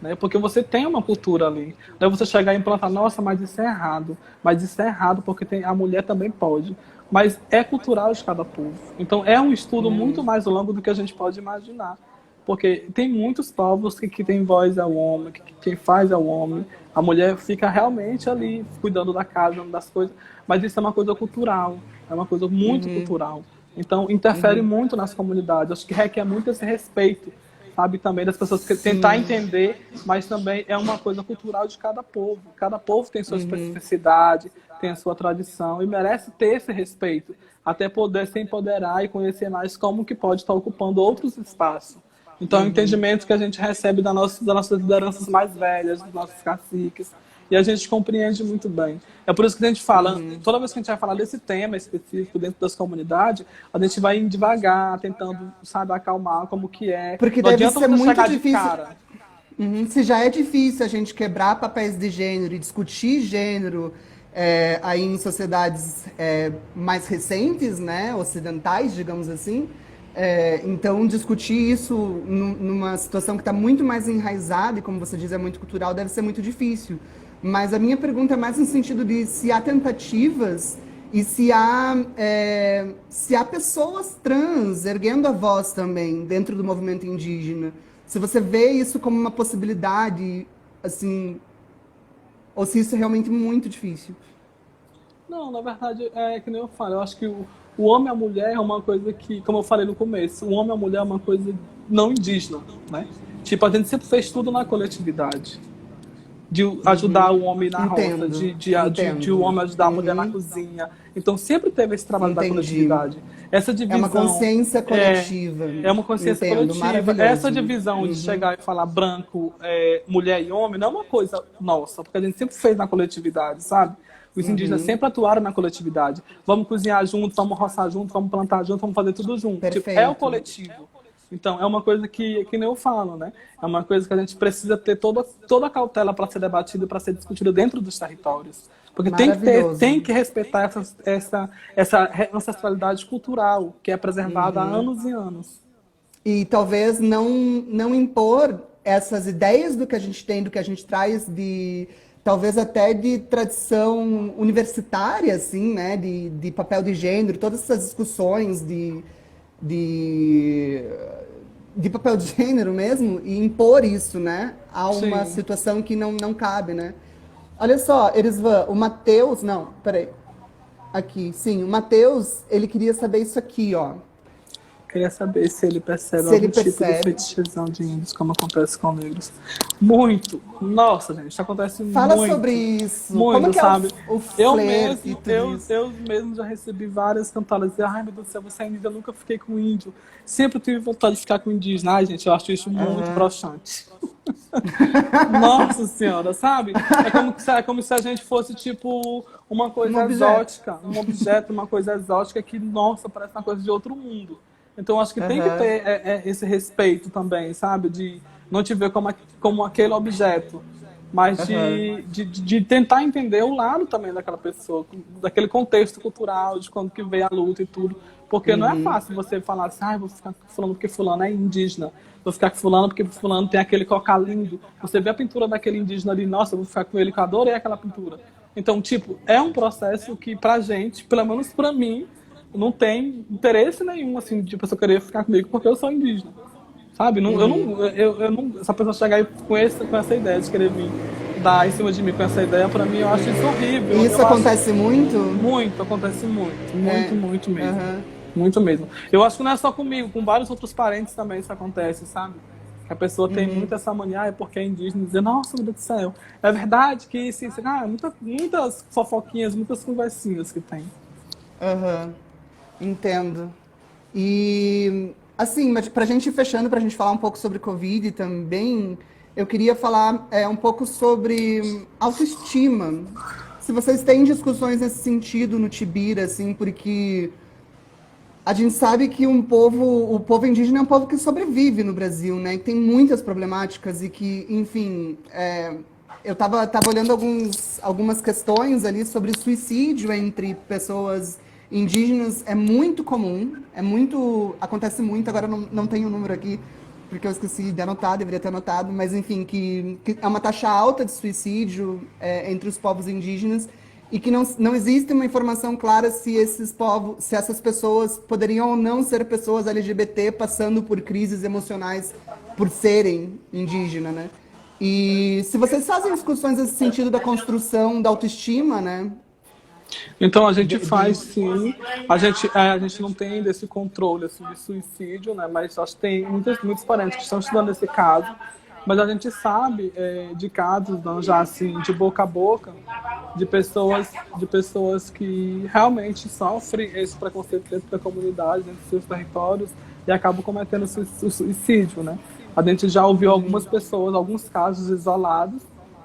Né? Porque você tem uma cultura ali. Não é você chegar e implantar, nossa, mas isso é errado. Mas isso é errado porque a mulher também pode. Mas é cultural de cada povo. Então é um estudo muito mais longo do que a gente pode imaginar. Porque tem muitos povos que têm voz ao homem, que quem faz é o homem. A mulher fica realmente ali, cuidando da casa, das coisas. Mas isso é uma coisa cultural. É uma coisa muito cultural. Então interfere muito nas comunidades. Acho que requer muito esse respeito, sabe, também das pessoas tentar entender, mas também é uma coisa cultural de cada povo. Cada povo tem sua especificidade, tem a sua tradição e merece ter esse respeito, até poder se empoderar e conhecer mais como que pode estar ocupando outros espaços. Então, é um entendimento que a gente recebe das nossas lideranças mais velhas, dos nossos caciques, e a gente compreende muito bem. É por isso que a gente fala, toda vez que a gente vai falar desse tema específico dentro das comunidades, a gente vai indo devagar, tentando, sabe, acalmar como que é. Porque não deve ser muito difícil. De Se já é difícil a gente quebrar papéis de gênero e discutir gênero aí em sociedades mais recentes, né, ocidentais, digamos assim, então discutir isso numa situação que está muito mais enraizada e, como você diz, é muito cultural, deve ser muito difícil. Mas a minha pergunta é mais no sentido de se há tentativas e se há pessoas trans erguendo a voz também dentro do movimento indígena. Se você vê isso como uma possibilidade, assim, ou se isso é realmente muito difícil. Não, na verdade, é que nem eu falo, eu acho que o homem e a mulher é uma coisa que, como eu falei no começo, o homem e a mulher é uma coisa não indígena, né? Tipo, a gente sempre fez tudo na coletividade. de ajudar o homem na roça, Entendo, de o entendo. homem ajudar a mulher na cozinha. Então sempre teve esse trabalho da Entendi. coletividade. Essa É uma divisão consciência é, coletiva. é uma consciência Entendo, coletiva. Essa maravilhoso. divisão de chegar e falar branco, mulher e homem não é uma coisa nossa, porque a gente sempre fez na coletividade, sabe? Os indígenas sempre atuaram na coletividade. Vamos cozinhar junto, vamos roçar junto, vamos plantar junto, vamos fazer tudo junto. Tipo, é o Perfeito. coletivo. Então, é uma coisa que nem eu falo, né? É uma coisa que a gente precisa ter toda a cautela para ser debatido, para ser discutido dentro dos territórios. Porque Maravilhoso. tem que respeitar essa ancestralidade cultural que é preservada há anos e anos. E talvez não impor essas ideias do que a gente tem, do que a gente traz de talvez até de tradição universitária, assim, né? De papel de gênero, todas essas discussões de, de papel de gênero mesmo, e impor isso, né? A uma Sim. situação que não cabe, né? Olha só, Erisvan, o Matheus, não, peraí. Aqui, sim, o Matheus, ele queria saber isso aqui, ó. Queria saber se ele percebe Se ele algum tipo de percebe. fetichizão de índios, como acontece com negros. Muito! Nossa, gente, isso acontece Fala muito. sobre isso. Muito, Como que é sabe? o Eu flerte e mesmo, tudo isso? eu mesmo já recebi várias cantadas dizendo, ai meu Deus do céu, você é índio, eu nunca fiquei com índio. Sempre tive vontade de ficar com indígena. Ai, gente, eu acho isso muito broxante. Nossa senhora, sabe? É como se a gente fosse, tipo, uma Um coisa objeto. exótica, um objeto, uma coisa exótica que, nossa, parece uma coisa de outro mundo. Então, acho que tem que Aham. ter esse respeito também, sabe? De não te ver como aquele objeto, mas Aham. de tentar entender o lado também daquela pessoa, daquele contexto cultural, de quando que veio a luta e tudo. Porque não é fácil você falar assim, ah, vou ficar com fulano porque fulano é indígena, vou ficar com fulano porque fulano tem aquele cocar lindo. Você vê a pintura daquele indígena ali, nossa, eu vou ficar com ele, que eu adorei aquela pintura. Então, tipo, é um processo que pra gente, pelo menos pra mim, não tem interesse nenhum, assim, de pessoa querer ficar comigo porque eu sou indígena. Sabe? Não, eu não. Essa pessoa chegar aí com essa ideia de querer vir dar em cima de mim com essa ideia, pra mim, eu acho isso horrível. E isso Eu acho acontece muito? muito, acontece muito. Muito, É. muito mesmo. Aham. Muito mesmo. Eu acho que não é só comigo, com vários outros parentes também isso acontece, sabe? Que a pessoa tem muito essa mania, ah, é porque é indígena, dizer, nossa, meu Deus do céu. É verdade que isso, muitas fofoquinhas, muitas conversinhas que tem. Aham. Entendo. E, assim, mas pra gente ir fechando, pra gente falar um pouco sobre Covid também, eu queria falar um pouco sobre autoestima. Se vocês têm discussões nesse sentido no Tibira, assim, porque a gente sabe que o povo indígena é um povo que sobrevive no Brasil, né? E tem muitas problemáticas e que, enfim, eu tava olhando algumas questões ali sobre suicídio entre pessoas indígenas. É muito comum, acontece muito, agora eu não tenho o número aqui, porque eu esqueci de anotar, deveria ter anotado, mas enfim, que é uma taxa alta de suicídio entre os povos indígenas e que não existe uma informação clara se se essas pessoas poderiam ou não ser pessoas LGBT passando por crises emocionais por serem indígenas, né? E se vocês fazem discussões nesse sentido da construção da autoestima, né? Então a gente De, faz de- sim, a gente não tem ainda esse controle assim, de suicídio, né? Mas acho que tem muitos parentes que estão estudando esse caso, mas a gente sabe de casos não, já assim de boca a boca de pessoas que realmente sofrem esse preconceito dentro da comunidade, dentro dos seus territórios e acabam cometendo o suicídio, né? A gente já ouviu algumas pessoas, alguns casos isolados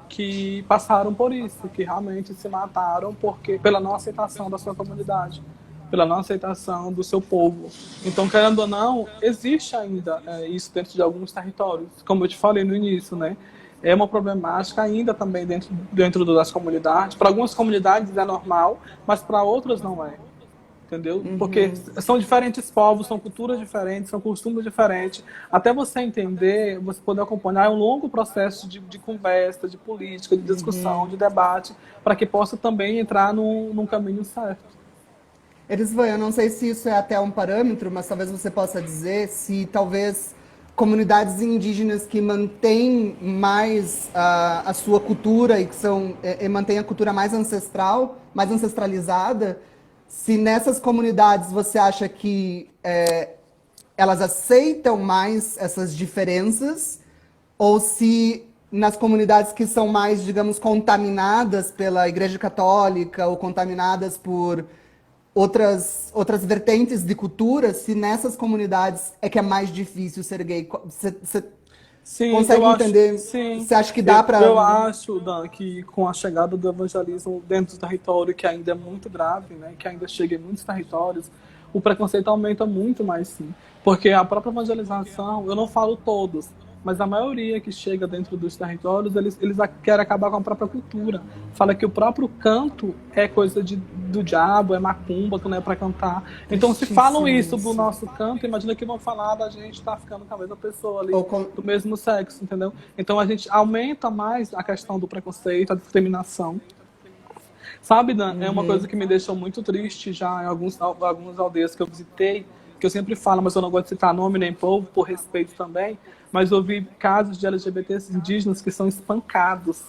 que passaram por isso, que realmente se mataram pela não aceitação da sua comunidade, pela não aceitação do seu povo. Então, querendo ou não, existe ainda isso dentro de alguns territórios, como eu te falei no início, né? É uma problemática ainda também dentro das comunidades. Para algumas comunidades é normal, mas para outras não é. Entendeu? Porque são diferentes povos, são culturas diferentes, são costumes diferentes. Até você entender, você poder acompanhar, é um longo processo de conversa, de política, de discussão, de debate, para que possa também entrar num caminho certo. Erisvan, eu não sei se isso é até um parâmetro, mas talvez você possa dizer se talvez comunidades indígenas que mantêm mais a sua cultura e que mantêm a cultura mais ancestral, mais ancestralizada, se nessas comunidades você acha que elas aceitam mais essas diferenças ou se nas comunidades que são mais, digamos, contaminadas pela Igreja Católica ou contaminadas por outras vertentes de cultura, se nessas comunidades é que é mais difícil ser gay. Você Sim, consegue eu acho, entender? sim. Você acha que dá para... Eu acho, Dan, que com a chegada do evangelismo dentro do território, que ainda é muito grave, né, que ainda chega em muitos territórios, o preconceito aumenta muito mais, sim. Porque a própria evangelização, eu não falo todos, mas a maioria que chega dentro dos territórios, eles querem acabar com a própria cultura. Fala que o próprio canto é coisa do diabo, é macumba, que não é para cantar. Então, se falam isso do nosso canto, imagina que vão falar da gente estar ficando com a mesma pessoa ali, do mesmo sexo, entendeu? Então, a gente aumenta mais a questão do preconceito, a discriminação. Sabe, Dan, é uma coisa que me deixou muito triste já em algumas aldeias que eu visitei, que eu sempre falo, mas eu não gosto de citar nome nem povo, por respeito também, mas eu vi casos de LGBTs indígenas que são espancados,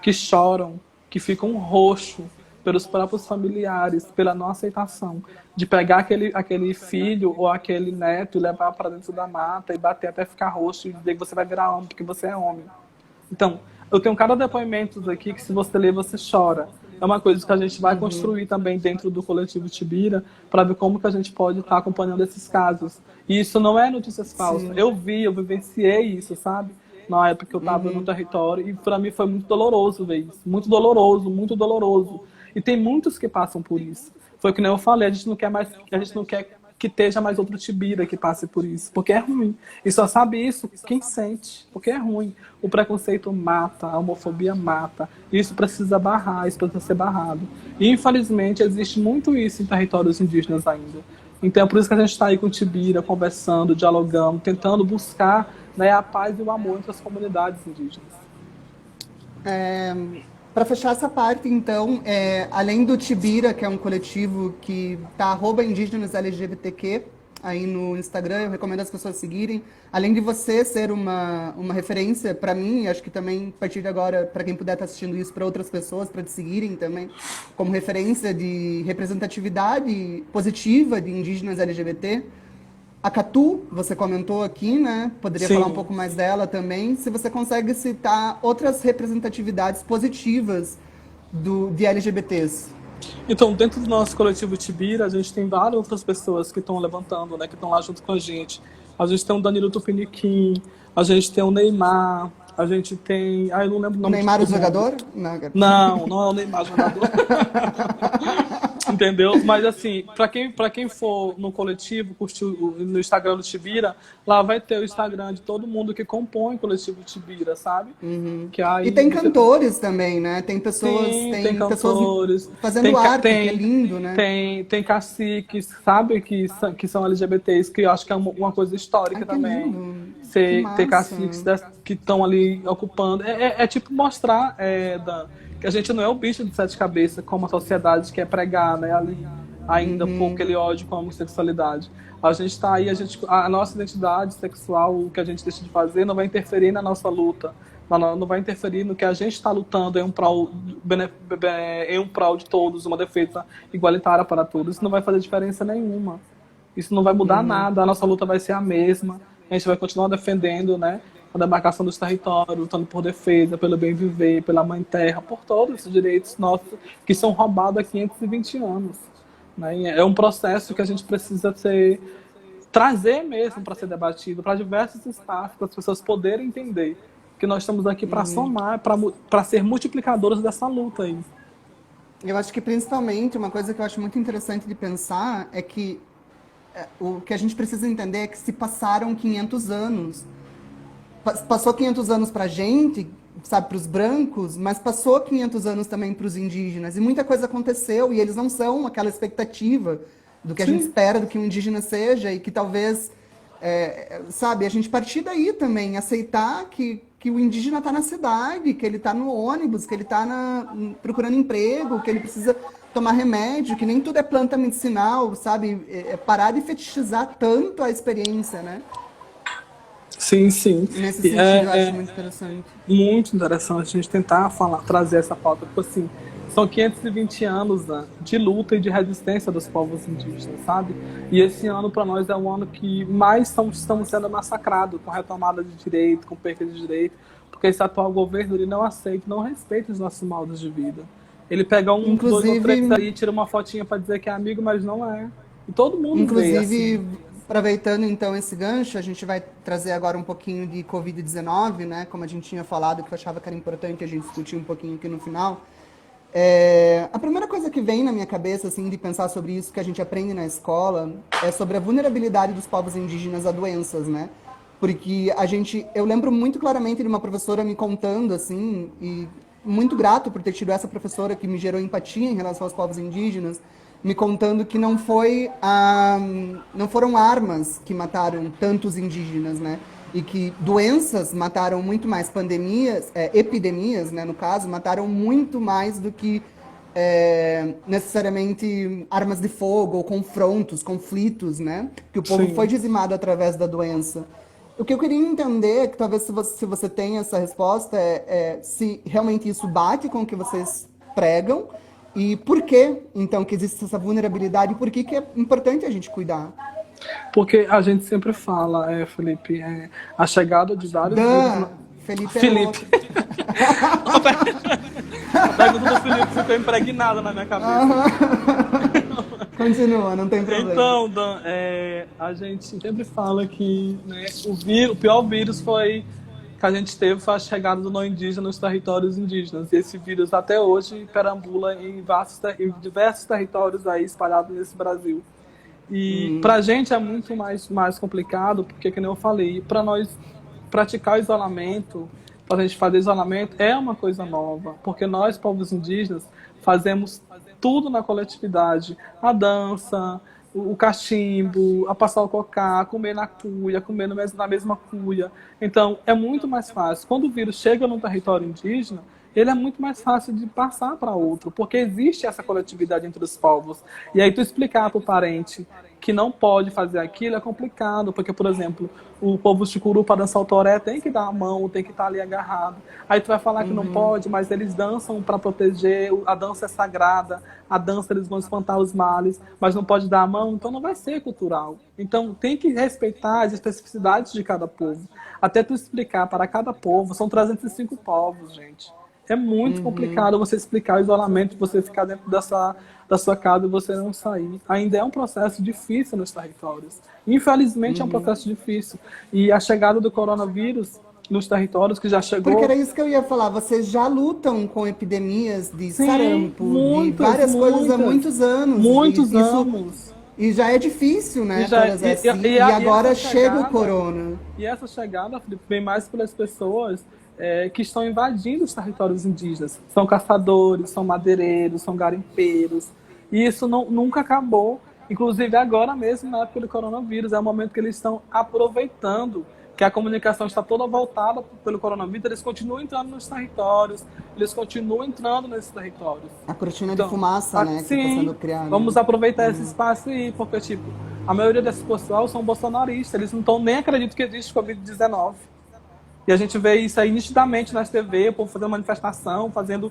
que choram, que ficam roxos pelos próprios familiares, pela não aceitação, de pegar aquele filho ou aquele neto e levar para dentro da mata e bater até ficar roxo e dizer que você vai virar homem porque você é homem. Então, eu tenho cada depoimento aqui que se você ler, você chora. É uma coisa que a gente vai construir também dentro do coletivo Tibira para ver como que a gente pode estar acompanhando esses casos. E isso não é notícias falsas. Sim. Eu vivenciei isso, sabe? Na época que eu estava no território e para mim foi muito doloroso ver isso. Muito doloroso, muito doloroso. E tem muitos que passam por isso. Foi o que nem eu falei, a gente não quer que esteja mais outro Tibira que passe por isso, porque é ruim. E só sabe isso quem sente, porque é ruim. O preconceito mata, a homofobia mata. Isso precisa barrar, isso precisa ser barrado. E, infelizmente, existe muito isso em territórios indígenas ainda. Então, é por isso que a gente está aí com o Tibira, conversando, dialogando, tentando buscar, né, a paz e o amor entre as comunidades indígenas. Para fechar essa parte, então, além do Tibira, que é um coletivo que tá @indígenas LGBTQ aí no Instagram, eu recomendo as pessoas seguirem. Além de você ser uma referência para mim, acho que também, a partir de agora, para quem puder estar assistindo isso, para outras pessoas, para te seguirem também, como referência de representatividade positiva de indígenas LGBT. A Catu, você comentou aqui, né? Poderia Sim. falar um pouco mais dela também. Se você consegue citar outras representatividades positivas de LGBTs. Então, dentro do nosso coletivo Tibira, a gente tem várias outras pessoas que estão levantando, né, que estão lá junto com a gente. A gente tem o Danilo Tupiniquim, a gente tem o Neymar, a gente tem... eu não lembro o O nome Neymar, de o todo mundo. jogador? Não é o Neymar jogador. Entendeu? Mas assim, pra quem for no coletivo, curtir no Instagram do Tibira, lá vai ter o Instagram de todo mundo que compõe o coletivo Tibira, sabe? Que aí E tem cantores também, né? Tem pessoas, Sim, tem cantores, pessoas fazendo arte, que é tem, lindo, né? tem caciques, sabe, que são LGBTs, que eu acho que é uma coisa histórica Ai, que também. lindo. Que Ter massa. caciques que estão ali ocupando. É tipo mostrar que a gente não é o bicho de sete cabeças, como a sociedade quer pregar, né, ali, ainda por aquele ódio com a homossexualidade. A gente está aí, a nossa identidade sexual, o que a gente deixa de fazer, não vai interferir na nossa luta. Não vai interferir no que a gente está lutando em um prol de todos, uma defesa igualitária para todos. Isso não vai fazer diferença nenhuma. Isso não vai mudar nada, a nossa luta vai ser a mesma. A gente vai continuar defendendo, né, a demarcação dos territórios, lutando por defesa, pelo bem viver, pela mãe terra, por todos os direitos nossos que são roubados há 520 anos. Né? É um processo que a gente precisa trazer mesmo para ser debatido, para diversos espaços, para as pessoas poderem entender que nós estamos aqui para somar, para ser multiplicadores dessa luta aí. Eu acho que principalmente uma coisa que eu acho muito interessante de pensar é que o que a gente precisa entender é que se passaram 500 anos. Passou 500 anos pra gente, sabe, pros brancos, mas passou 500 anos também pros indígenas. E muita coisa aconteceu e eles não são aquela expectativa do que a gente espera do que um indígena seja e que talvez, sabe, a gente partir daí também, aceitar que o indígena está na cidade, que ele está no ônibus, que ele está procurando emprego, que ele precisa tomar remédio, que nem tudo é planta medicinal, sabe? Parar de fetichizar tanto a experiência, né? Sim, sim. Nesse sentido, eu acho muito interessante. Muito interessante a gente tentar trazer essa pauta, porque assim, São 520 anos, né, de luta e de resistência dos povos indígenas, sabe? E esse ano, para nós, é um ano que mais estamos sendo massacrados, com retomada de direito, com perda de direito, porque esse atual governo ele não aceita, não respeita os nossos modos de vida. Ele pega um, dois ou três Inclusive, aí, tira uma fotinha para dizer que é amigo, mas não é. E todo mundo vê assim. inclusive, aproveitando então esse gancho, a gente vai trazer agora um pouquinho de Covid-19, né? Como a gente tinha falado, que eu achava que era importante a gente discutir um pouquinho aqui no final. A primeira coisa que vem na minha cabeça, assim, de pensar sobre isso que a gente aprende na escola, é sobre a vulnerabilidade dos povos indígenas a doenças, né? Porque eu lembro muito claramente de uma professora me contando, assim, e muito grato por ter tido essa professora que me gerou empatia em relação aos povos indígenas, me contando que não foram armas que mataram tantos indígenas, né? E que doenças mataram muito mais, epidemias, né, no caso, mataram muito mais do que necessariamente armas de fogo ou conflitos, né? Que o povo foi Sim. dizimado através da doença. O que eu queria entender, que talvez se você tem essa resposta, se realmente isso bate com o que vocês pregam e por que, então, que existe essa vulnerabilidade e por que é importante a gente cuidar. Porque a gente sempre fala, Felipe, a chegada de vários vírus. Dan, Felipe é Felipe. outro. A pergunta do Felipe ficou impregnada na minha cabeça. Continua, não tem problema. Então, Dan, a gente sempre fala que, né, o pior vírus que a gente teve foi a chegada do não indígena nos territórios indígenas. E esse vírus até hoje perambula em diversos territórios aí espalhados nesse Brasil. E para a gente é muito mais complicado, porque, como eu falei, para nós praticar o isolamento, para a gente fazer isolamento, é uma coisa nova, porque nós, povos indígenas, fazemos tudo na coletividade. A dança, o cachimbo, a passar o cocá, comer na cuia, comer na mesma cuia. Então, é muito mais fácil. Quando o vírus chega no território indígena, ele é muito mais fácil de passar para outro, porque existe essa coletividade entre os povos. E aí tu explicar para o parente que não pode fazer aquilo é complicado, porque, por exemplo, o povo chicuru para dançar o toré tem que dar a mão, tem que estar ali agarrado. Aí tu vai falar que não pode, mas eles dançam para proteger, a dança é sagrada, a dança eles vão espantar os males, mas não pode dar a mão, então não vai ser cultural. Então tem que respeitar as especificidades de cada povo. Até tu explicar para cada povo, são 305 povos, gente. É muito complicado você explicar o isolamento, você ficar dentro da sua casa e você não sair. Ainda é um processo difícil nos territórios. Infelizmente é um processo difícil. E a chegada do coronavírus nos territórios, que já chegou... Porque era isso que eu ia falar, vocês já lutam com epidemias de Sim, sarampo, de muitas, várias coisas há muitos anos. Muitos anos. E já é difícil, né? E agora essa chega chegada, o corona. E essa chegada, Felipe, vem mais pelas pessoas que estão invadindo os territórios indígenas. São caçadores, são madeireiros, são garimpeiros. E isso nunca acabou. Inclusive agora mesmo, na época do coronavírus, é o momento que eles estão aproveitando que a comunicação está toda voltada pelo coronavírus, eles continuam entrando nos territórios, eles continuam entrando nesses territórios. A cortina de fumaça, né, que está sendo criada. Vamos aproveitar esse espaço aí, porque, tipo, a maioria desse pessoal são bolsonaristas, eles não estão nem acreditam que existe Covid-19. E a gente vê isso aí nitidamente nas TV, o povo fazendo manifestação, fazendo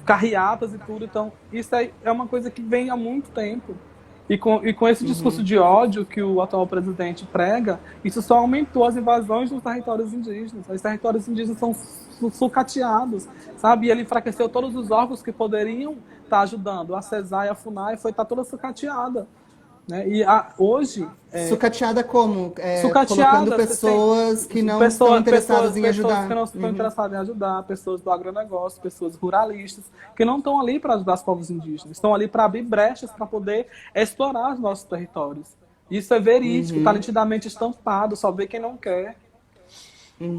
carreatas e tudo. Então, isso aí é uma coisa que vem há muito tempo. E com esse discurso de ódio que o atual presidente prega, isso só aumentou as invasões nos territórios indígenas. Os territórios indígenas são sucateados, sabe? E ele enfraqueceu todos os órgãos que poderiam estar ajudando. A CESAR e a FUNAI está toda sucateada. Né? E hoje... Sucateada como? Sucateada, colocando pessoas que não estão interessadas em ajudar. Pessoas que não estão interessadas em ajudar, pessoas do agronegócio, pessoas ruralistas, que não estão ali para ajudar os povos indígenas, estão ali para abrir brechas para poder explorar os nossos territórios. Isso é verídico, está nitidamente estampado, só vê quem não quer.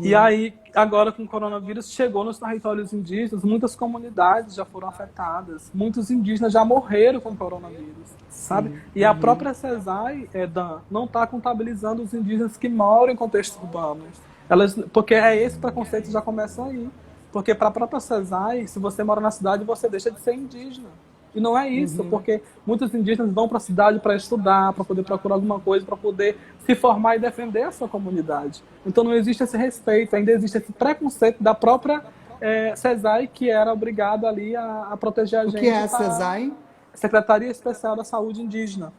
E aí, agora com o coronavírus, chegou nos territórios indígenas, muitas comunidades já foram afetadas, muitos indígenas já morreram com o coronavírus, sabe? E a própria CESAI, Dan, não está contabilizando os indígenas que moram em contextos urbanos. Porque esse preconceito já começa aí. Porque para a própria CESAI, se você mora na cidade, você deixa de ser indígena. E não é isso, porque muitos indígenas vão para a cidade para estudar, para poder procurar alguma coisa, para poder se formar e defender a sua comunidade. Então não existe esse respeito, ainda existe esse preconceito da própria CESAI, que era obrigado ali a proteger a O gente. que é a CESAI? Secretaria Especial da Saúde Indígena,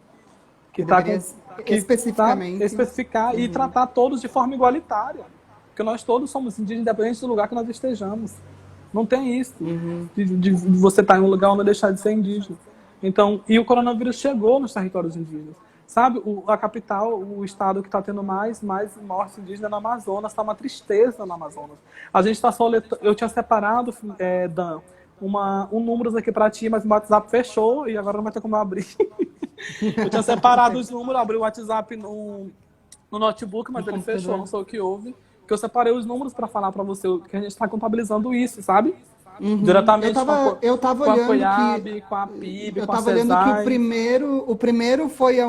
que Que está deveria que tá especificamente. especificar e tratar todos de forma igualitária. Porque nós todos somos indígenas, independente do lugar que nós estejamos. Não tem isso de você estar em um lugar ou não deixar de ser indígena. Então, e o coronavírus chegou nos territórios indígenas. Sabe, a capital, o estado que está tendo mais mortes indígenas é no Amazonas, está uma tristeza no Amazonas. A gente está eu tinha separado, Dan, um números aqui para ti, mas o WhatsApp fechou e agora não vai ter como abrir. Eu tinha separado os números, abri o WhatsApp no notebook, mas ele fechou, não sei o que houve. Que eu separei os números para falar para você que a gente está contabilizando isso, sabe? Diretamente Eu tava com a olhando COIAB, que com a PIB, eu com a tava olhando que CESAI. o primeiro foi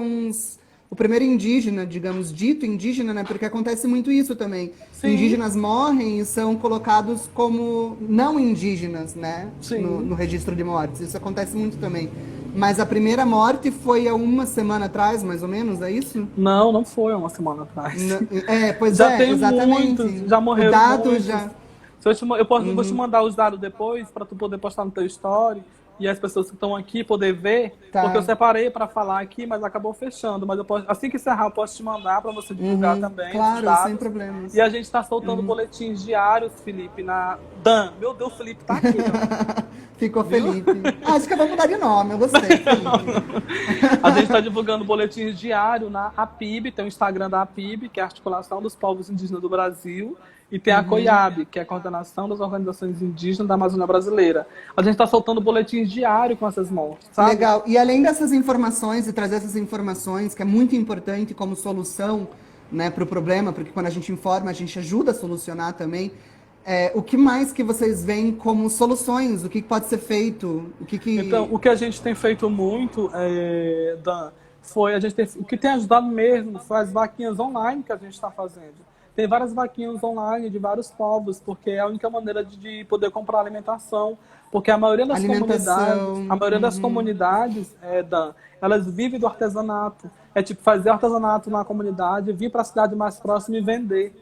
o primeiro indígena, digamos, dito indígena, né? Porque acontece muito isso também. Sim. Indígenas morrem e são colocados como não indígenas, né? Sim. No registro de mortes. Isso acontece muito também. Mas a primeira morte foi há uma semana atrás, mais ou menos, é isso? Não foi uma semana atrás. Pois Já é, tem exatamente. muitos, já morreram O dado muitos. já... Vou te mandar os dados depois para tu poder postar no teu story e as pessoas que estão aqui poder ver, Tá. porque eu separei para falar aqui, mas acabou fechando. Mas assim que encerrar, eu posso te mandar para você divulgar também. Claro, os dados. sem problemas. E a gente está soltando boletins diários, Felipe, na Dan. Meu Deus, o Felipe tá aqui. Ficou Felipe. Acho que eu vou mudar de nome, eu gostei. A gente está divulgando boletins diários na APIB, tem o Instagram da APIB, que é a Articulação dos Povos Indígenas do Brasil, e tem a COIAB, que é a Coordenação das Organizações Indígenas da Amazônia Brasileira. A gente está soltando boletins diários com essas mortes, sabe? Legal. E além dessas informações, e trazer essas informações, que é muito importante como solução, né, para o problema, porque quando a gente informa, a gente ajuda a solucionar também. O que mais que vocês veem como soluções? O que pode ser feito? Então, o que a gente tem feito muito, Dan, o que tem ajudado mesmo foi as vaquinhas online que a gente está fazendo. Tem várias vaquinhas online de vários povos, porque é a única maneira de poder comprar alimentação. Porque a maioria das comunidades, Dan, elas vivem do artesanato. É tipo fazer artesanato na comunidade, vir para a cidade mais próxima e vender.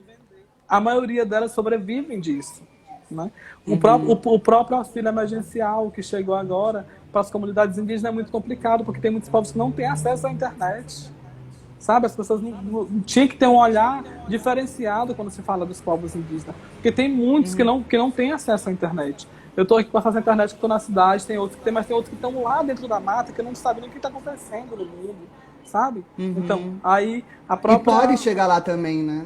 A maioria delas sobrevivem disso. Né? O próprio auxílio emergencial que chegou agora para as comunidades indígenas é muito complicado, porque tem muitos povos que não têm acesso à internet. Sabe? As pessoas não tinha que ter um olhar diferenciado quando se fala dos povos indígenas. Porque tem muitos que não têm acesso à internet. Eu estou aqui com acesso à internet, que estou na cidade, tem outros que tem, mas tem outros que estão lá dentro da mata, que não sabem nem o que está acontecendo no mundo. Sabe? Então, aí a própria... E pode chegar lá também, né?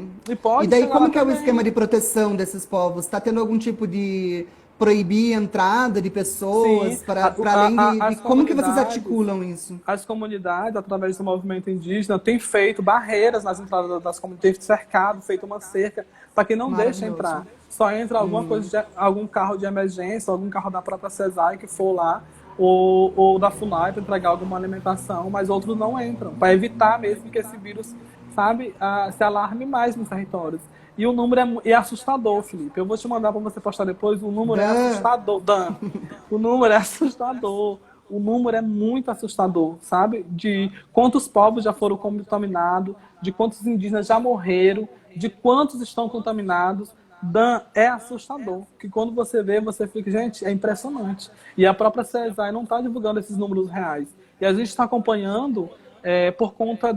E daí, como que é o esquema de proteção desses povos? Está tendo algum tipo de proibir a entrada de pessoas para além de como que vocês articulam isso? As comunidades, através do movimento indígena, têm feito barreiras nas entradas das comunidades, têm cercado, feito uma cerca para que não deixe entrar. Só entra alguma coisa, algum carro de emergência, algum carro da própria CESAI que for lá, ou da FUNAI para entregar alguma alimentação, mas outros não entram, para evitar mesmo que esse vírus, sabe, se alarme mais nos territórios. E o número é assustador, Felipe. Eu vou te mandar para você postar depois. O número é assustador, Dan. O número é assustador. O número é muito assustador, sabe? De quantos povos já foram contaminados, de quantos indígenas já morreram, de quantos estão contaminados. Dan, é assustador. Que quando você vê, você fica... Gente, é impressionante. E a própria CESAI não está divulgando esses números reais. E a gente está acompanhando... por conta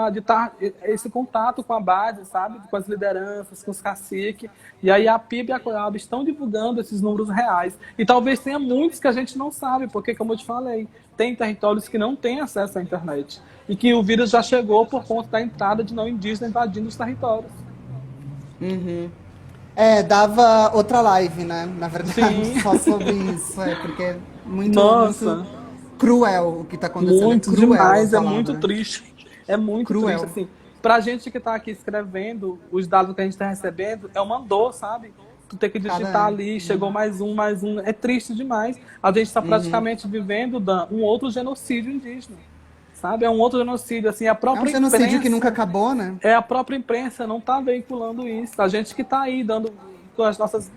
de estar esse contato com a base, sabe? Com as lideranças, com os caciques. E aí a PIB e a COIAB estão divulgando esses números reais. E talvez tenha muitos que a gente não sabe, porque, como eu te falei, tem territórios que não têm acesso à internet. E que o vírus já chegou por conta da entrada de não indígenas invadindo os territórios. Dava outra live, né? Na verdade, Sim. só sobre isso. Porque é muito cruel o que está acontecendo. Muito demais, é muito triste. É muito cruel. Triste, assim. Pra gente que tá aqui escrevendo, os dados que a gente tá recebendo, é uma dor, sabe? Tu ter que digitar ali, chegou mais um. É triste demais. A gente tá praticamente vivendo, Dan, um outro genocídio indígena. Sabe? É um outro genocídio, assim, a própria imprensa... É um genocídio que nunca acabou, né? A própria imprensa não tá veiculando isso. A gente que tá aí dando... com as nossas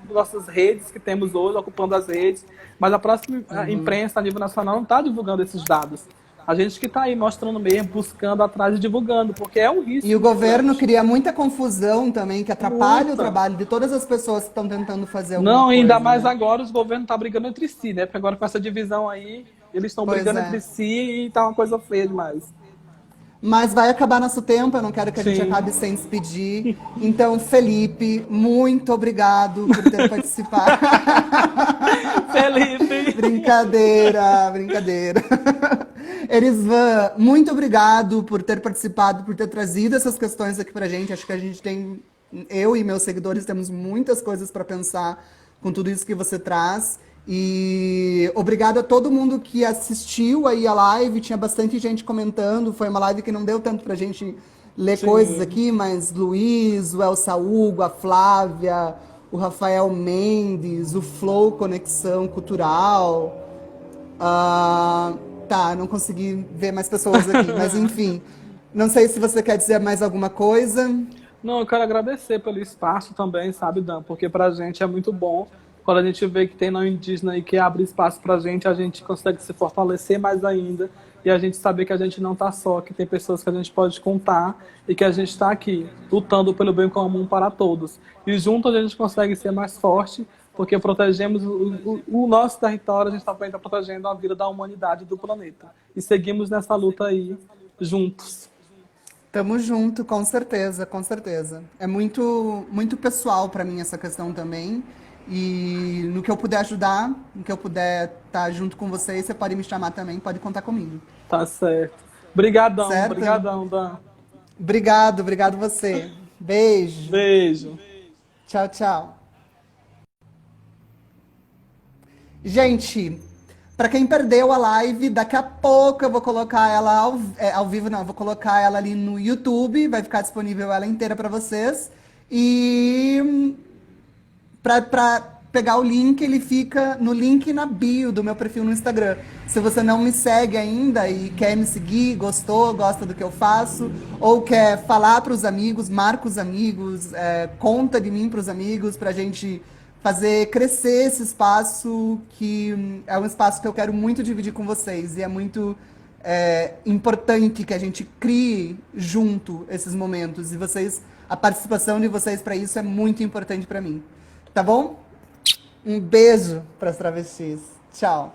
redes que temos hoje, ocupando as redes, mas a próxima imprensa a nível nacional não está divulgando esses dados. A gente que está aí mostrando mesmo, buscando atrás e divulgando, porque é um risco. E o governo cria muita confusão também, que atrapalha o Muita. trabalho de todas as pessoas que estão tentando fazer alguma Não, coisa, ainda mais né? agora os governos estão brigando entre si, né? Porque agora com essa divisão aí, eles estão Pois brigando é. entre si e tá uma coisa feia demais. Mas vai acabar nosso tempo, eu não quero que a gente Sim. acabe sem despedir. Então, Felipe, muito obrigado por ter participado. Felipe! Brincadeira, brincadeira. Erisvan, muito obrigado por ter participado, por ter trazido essas questões aqui pra gente. Acho que a gente tem, eu e meus seguidores temos muitas coisas para pensar com tudo isso que você traz. E obrigado a todo mundo que assistiu aí a live. Tinha bastante gente comentando. Foi uma live que não deu tanto pra gente ler coisas Sim. aqui, mas Luiz, o Elsa Hugo, a Flávia, o Rafael Mendes, o Flow Conexão Cultural. Ah, tá, não consegui ver mais pessoas aqui, mas enfim. Não sei se você quer dizer mais alguma coisa. Não, eu quero agradecer pelo espaço também, sabe, Dan? Porque pra gente é muito bom quando a gente vê que tem não indígena aí que abre espaço pra gente, a gente consegue se fortalecer mais ainda e a gente saber que a gente não tá só, que tem pessoas que a gente pode contar e que a gente tá aqui lutando pelo bem comum para todos. E juntos a gente consegue ser mais forte porque protegemos o nosso território, a gente também está protegendo a vida da humanidade do planeta. E seguimos nessa luta aí juntos. Tamo junto, com certeza, com certeza. É muito, muito pessoal pra mim essa questão também. E no que eu puder ajudar, no que eu puder estar junto com vocês, você pode me chamar também, pode contar comigo. Tá certo. Brigadão, Certo? brigadão, Dan. Obrigado, obrigado você. Beijo. Beijo. Tchau, tchau. Gente, pra quem perdeu a live, daqui a pouco eu vou colocar ela ao vivo, não, eu vou colocar ela ali no YouTube, vai ficar disponível ela inteira pra vocês. E pra pegar o link, ele fica no link na bio do meu perfil no Instagram. Se você não me segue ainda e quer me seguir, gostou, gosta do que eu faço, ou quer falar pros amigos, marca os amigos, conta de mim pros amigos, pra gente fazer crescer esse espaço, que é um espaço que eu quero muito dividir com vocês. E é muito importante que a gente crie junto esses momentos. E vocês, a participação de vocês para isso é muito importante para mim. Tá bom? Um beijo para as travestis. Tchau.